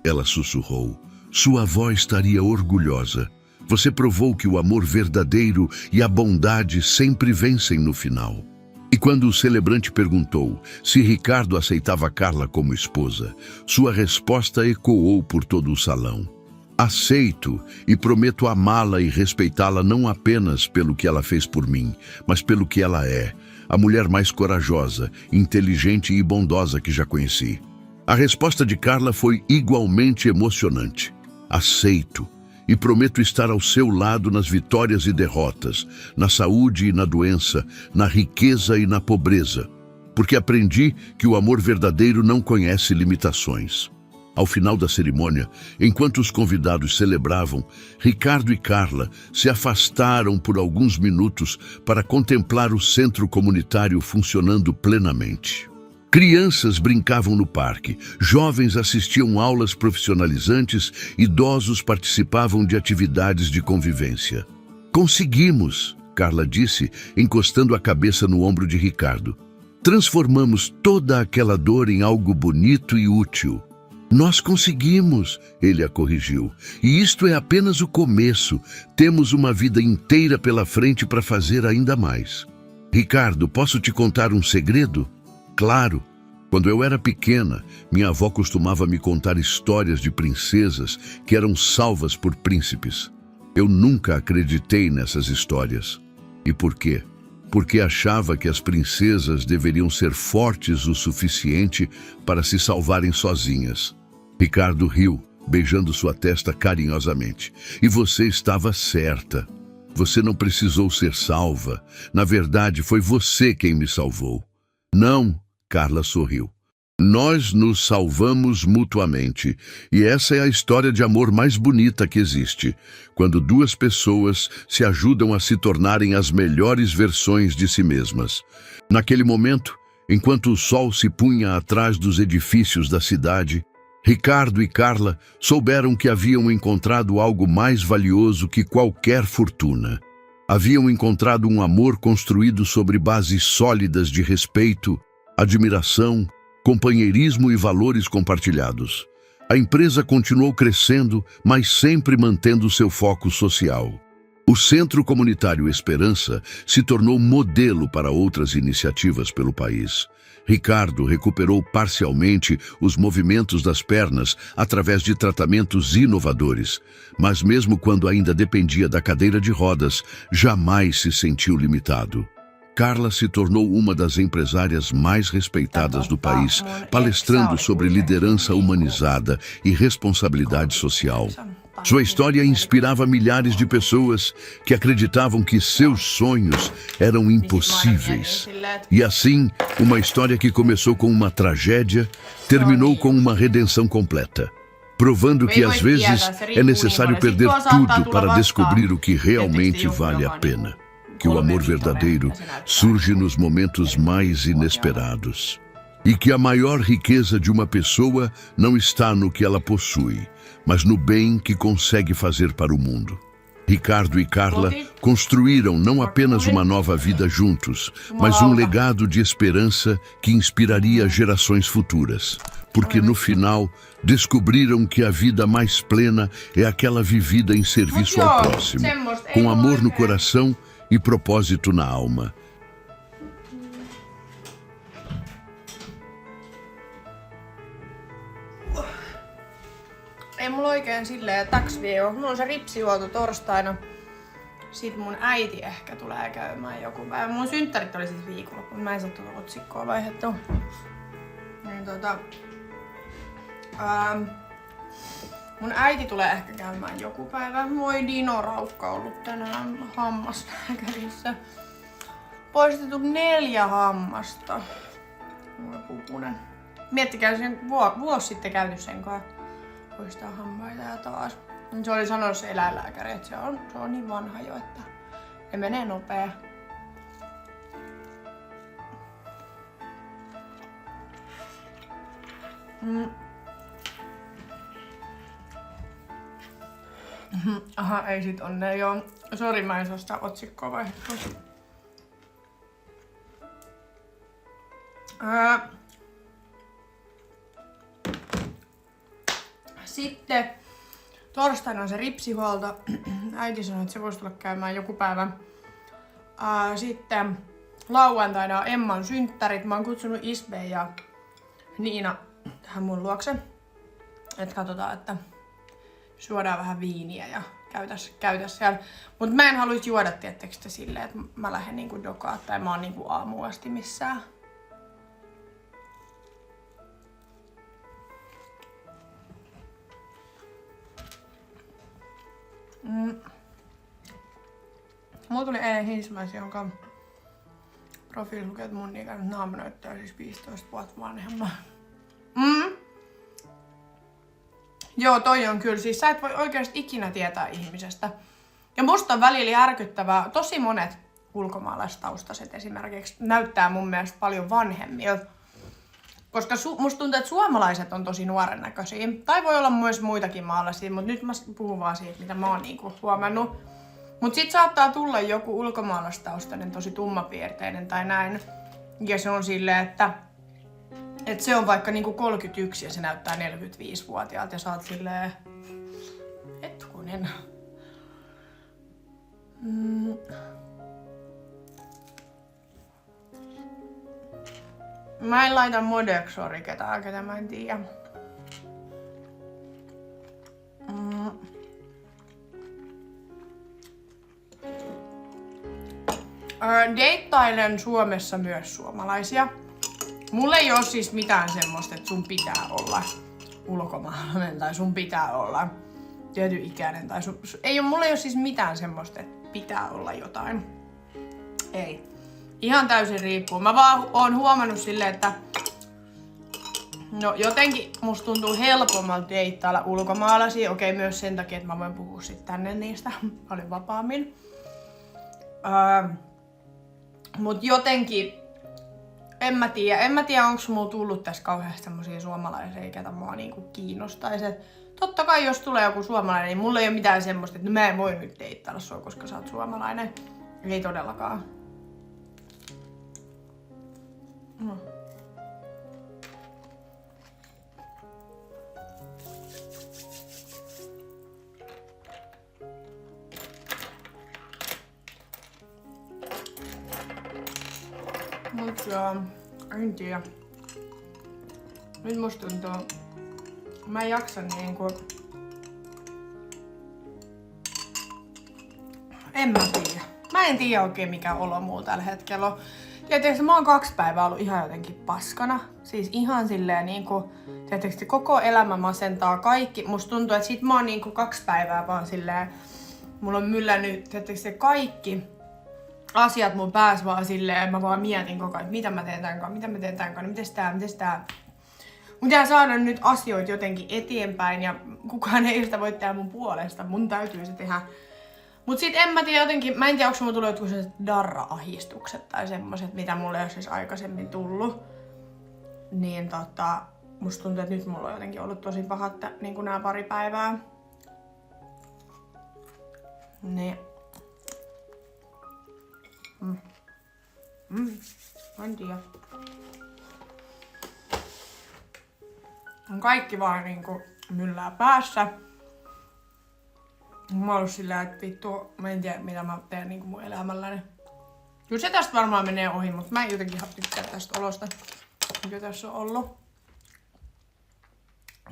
ela sussurrou. Sua avó estaria orgulhosa. Você provou que o amor verdadeiro e a bondade sempre vencem no final. E quando o celebrante perguntou se Ricardo aceitava Carla como esposa, sua resposta ecoou por todo o salão. Aceito e prometo amá-la e respeitá-la não apenas pelo que ela fez por mim, mas pelo que ela é, a mulher mais corajosa, inteligente e bondosa que já conheci. A resposta de Carla foi igualmente emocionante. Aceito e prometo estar ao seu lado nas vitórias e derrotas, na saúde e na doença, na riqueza e na pobreza, porque aprendi que o amor verdadeiro não conhece limitações. Ao final da cerimônia, enquanto os convidados celebravam, Ricardo e Carla se afastaram por alguns minutos para contemplar o centro comunitário funcionando plenamente. Crianças brincavam no parque, jovens assistiam aulas profissionalizantes, idosos participavam de atividades de convivência. Conseguimos, Carla disse, encostando a cabeça no ombro de Ricardo. Transformamos toda aquela dor em algo bonito e útil. Nós conseguimos, ele a corrigiu. E isto é apenas o começo. Temos uma vida inteira pela frente para fazer ainda mais. Ricardo, posso te contar um segredo? Claro, quando eu era pequena, minha avó costumava me contar histórias de princesas que eram salvas por príncipes. Eu nunca acreditei nessas histórias. E por quê? Porque achava que as princesas deveriam ser fortes o suficiente para se salvarem sozinhas. Ricardo riu, beijando sua testa carinhosamente. E você estava certa. Você não precisou ser salva. Na verdade, foi você quem me salvou. Não, Carla sorriu. Nós nos salvamos mutuamente, e essa é a história de amor mais bonita que existe, quando duas pessoas se ajudam a se tornarem as melhores versões de si mesmas. Naquele momento, enquanto o sol se punha atrás dos edifícios da cidade, Ricardo e Carla souberam que haviam encontrado algo mais valioso que qualquer fortuna. Haviam encontrado um amor construído sobre bases sólidas de respeito, admiração, companheirismo e valores compartilhados. A empresa continuou crescendo, mas sempre mantendo seu foco social. O Centro Comunitário Esperança se tornou modelo para outras iniciativas pelo país. Ricardo recuperou parcialmente os movimentos das pernas através de tratamentos inovadores, mas mesmo quando ainda dependia da cadeira de rodas, jamais se sentiu limitado. Carla se tornou uma das empresárias mais respeitadas do país, palestrando sobre liderança humanizada e responsabilidade social. Sua história inspirava milhares de pessoas que acreditavam que seus sonhos eram impossíveis. E assim, uma história que começou com uma tragédia, terminou com uma redenção completa. Provando que às vezes é necessário perder tudo para descobrir o que realmente vale a pena. Que o amor verdadeiro surge nos momentos mais inesperados. E que a maior riqueza de uma pessoa não está no que ela possui, mas no bem que consegue fazer para o mundo. Ricardo e Carla construíram não apenas uma nova vida juntos, mas um legado de esperança que inspiraria gerações futuras. Porque no final, descobriram que a vida mais plena é aquela vivida em serviço ao próximo, com amor no coração e propósito na alma. Ei mulla oikein silleen taksi vie oo. Mulla on se ripsijuotu torstaina. Sit mun äiti ehkä tulee käymään joku päivä. Mun synttärit oli siis viikonloppu. Mä en saa tuota otsikkoa vaihdettua. Niin mun äiti tulee ehkä käymään joku päivä. Moi Dino Raukka ollut tänään hammaslääkärissä. Poistettu 4 hammasta. Mulla pupunen. Miettikää sen vuosi sitten käyty sen kanssa. Poistaa hampaita ja taas. Se oli sanonut se eläinlääkäri, että se on niin vanha jo, että ne menee nopea. Aha, ei sit onne joo. Sori, mä en saa sitä otsikkoa vaihdettua. Sitten torstaina on se ripsihuolto. Äiti sanoi, että se voisi tulla käymään joku päivä. Sitten lauantaina on Emman synttärit. Mä oon kutsunut Isbe ja Niina tähän mun luokse. Et katsotaan, että juodaan vähän viiniä ja käytäs siellä. Mut mä en haluis juoda tiettekö silleen, että mä lähden niinku dokaa tai mä oon niinku aamuun asti missään. Mulla tuli eilen Hinsmäsi, jonka profiili lukee, että mun ikäinen naama näyttää siis 15 vuotta vanhemman. Joo, toi on kyllä. Siis sä et voi oikeasti ikinä tietää ihmisestä. Ja musta on välillä järkyttävää. Tosi monet ulkomaalaistaustaiset esimerkiksi näyttää mun mielestä paljon vanhemmilta. Koska musta tuntuu, että suomalaiset on tosi nuoren näköisiä. Tai voi olla myös muitakin maalaisia, mutta nyt mä puhun vaan siitä, mitä mä oon niinku huomannut. Mut sit saattaa tulla joku ulkomaalaistaustainen, tosi tummapiirteinen tai näin. Ja se on silleen, että se on vaikka niinku 31 ja se näyttää 45-vuotiaalta ja sä oot silleen... Hetkunen. Mä en laita Modexori ketään, ketä mä en tiedä. Deittailen Suomessa myös suomalaisia. Mulla ei oo siis mitään semmoista, että sun pitää olla ulkomaalainen tai sun pitää olla tietyn ikäinen tai mulla ei oo siis mitään semmoista, että pitää olla jotain. Ei. Ihan täysin riippuu. Mä vaan oon huomannut silleen, että no jotenkin musta tuntuu helpommalta deittailla ulkomaalaisia. Okei, myös sen takia, että mä voin puhua sit tänne niistä paljon vapaammin. Mut jotenkin, en mä tiedä onko mulla tullut tässä kauheasti semmosia suomalaisia, ketä mua niinku kiinnostaisi. Totta kai jos tulee joku suomalainen, niin mulla ei ole mitään semmoista, että mä en voi nyt deittailla sua, koska sä oot suomalainen. Ei todellakaan. No. Mut joo, en tiedä. Nyt musta tuntuu, mä en jaksa niinku... En mä tiedä. Mä en tiedä oikein mikä olo mulla tällä hetkellä on. Tietysti mä oon 2 päivää ollut ihan jotenkin paskana. Siis ihan silleen niinku... Tietysti koko elämä masentaa kaikki. Musta tuntuu, että sit mä oon niinku 2 päivää vaan silleen... Mulla on myllännyt tietysti kaikki asiat mun päässä vaan silleen, mä vaan mietin koko ajan, mitä mä teen tän kanssa, mites tää. Mun pitää saada nyt asioita jotenkin eteenpäin ja kukaan ei sitä voi tehdä mun puolesta, mun täytyy se tehdä. Mut sit en mä tiedä jotenkin, mä en tiedä onko mulla tullut jotkut sellaiset darra-ahdistukset tai semmoset, mitä mulle ei ole siis aikaisemmin tullut. Niin musta tuntuu, että nyt mulla on jotenkin ollut tosi pahat niinku nää 2 päivää. Niin. En tiedä. On kaikki vaan niinku myllää päässä. Mä oon ollut sillä, että vittu, mä en tiedä mitä mä teen niinku mun elämälläni. Kyllä se tästä varmaan menee ohi, mutta mä en jotenkin tykkää tästä olosta, mikä tässä on ollut.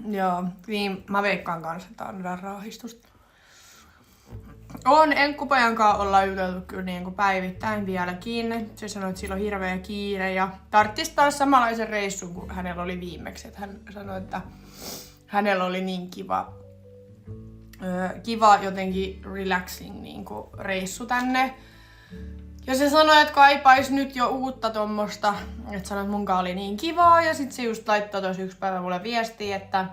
Joo, niin mä veikkaan kanssa, että tää on darra-ahdistusta. Enkkupojan kanssa ollaan juteltu kyllä niinku päivittäin vieläkin. Se sanoi, että sillä on hirveä kiire ja tarttis taas samanlaisen reissun kuin hänellä oli viimeksi. Et hän sanoi, että hänellä oli niin kiva jotenkin relaxing niinku reissu tänne. Ja se sanoi, että kaipais nyt jo uutta tommosta. Että sanoi, että munkaan oli niin kivaa ja sit se just laittoi tossa 1 päivä mulle viestiä, että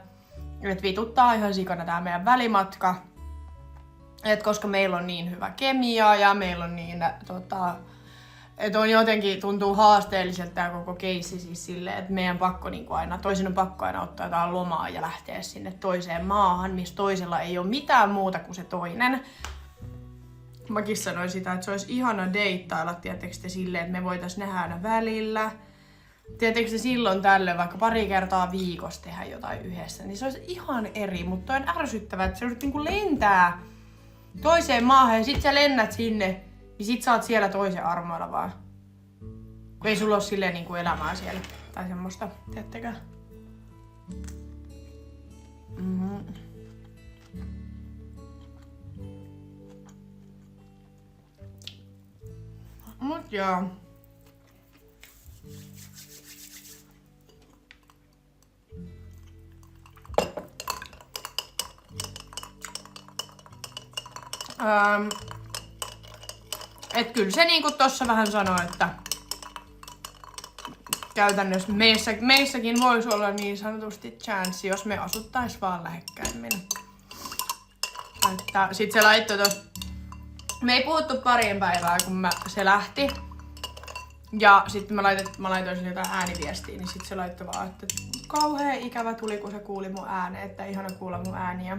vituttaa ihan sikana tää meidän välimatka. Et koska meillä on niin hyvä kemia ja meillä on niin, että on jotenkin tuntuu haasteelliselta tää koko keissi siis silleen, että meidän pakko niinku aina, toisen on pakko aina ottaa jotain lomaa ja lähteä sinne toiseen maahan, missä toisella ei ole mitään muuta kuin se toinen. Mäkin sanoin sitä, että se olisi ihana deittailla tietysti silleen, että me voitais nähdä aina välillä. Tietysti silloin tällöin vaikka 2 kertaa viikossa tehdä jotain yhdessä, niin se olisi ihan eri, mutta on ärsyttävää, että se olisi niinku lentää toiseen maahan ja sit sä lennät sinne, niin sit sä oot siellä toisen armoilla vaan. Kun ei sulla oo silleen niinku elämää siellä. Tai semmoista, tiedättekö? Mut joo. Et kyllä se niinku tossa vähän sanoi, että käytännössä meissäkin voisi olla niin sanotusti chanssi, jos me asuttais vaan lähekkäimmin. Että sit se laittoi tos... Me ei puhuttu 2 päivää, kun se lähti. Ja sitten mä laitoin sille jotain ääniviestiä, niin sit se laittoi vaan, että kauhea ikävä tuli, kun se kuuli mun ääneen, että ihana kuulla mun ääniä.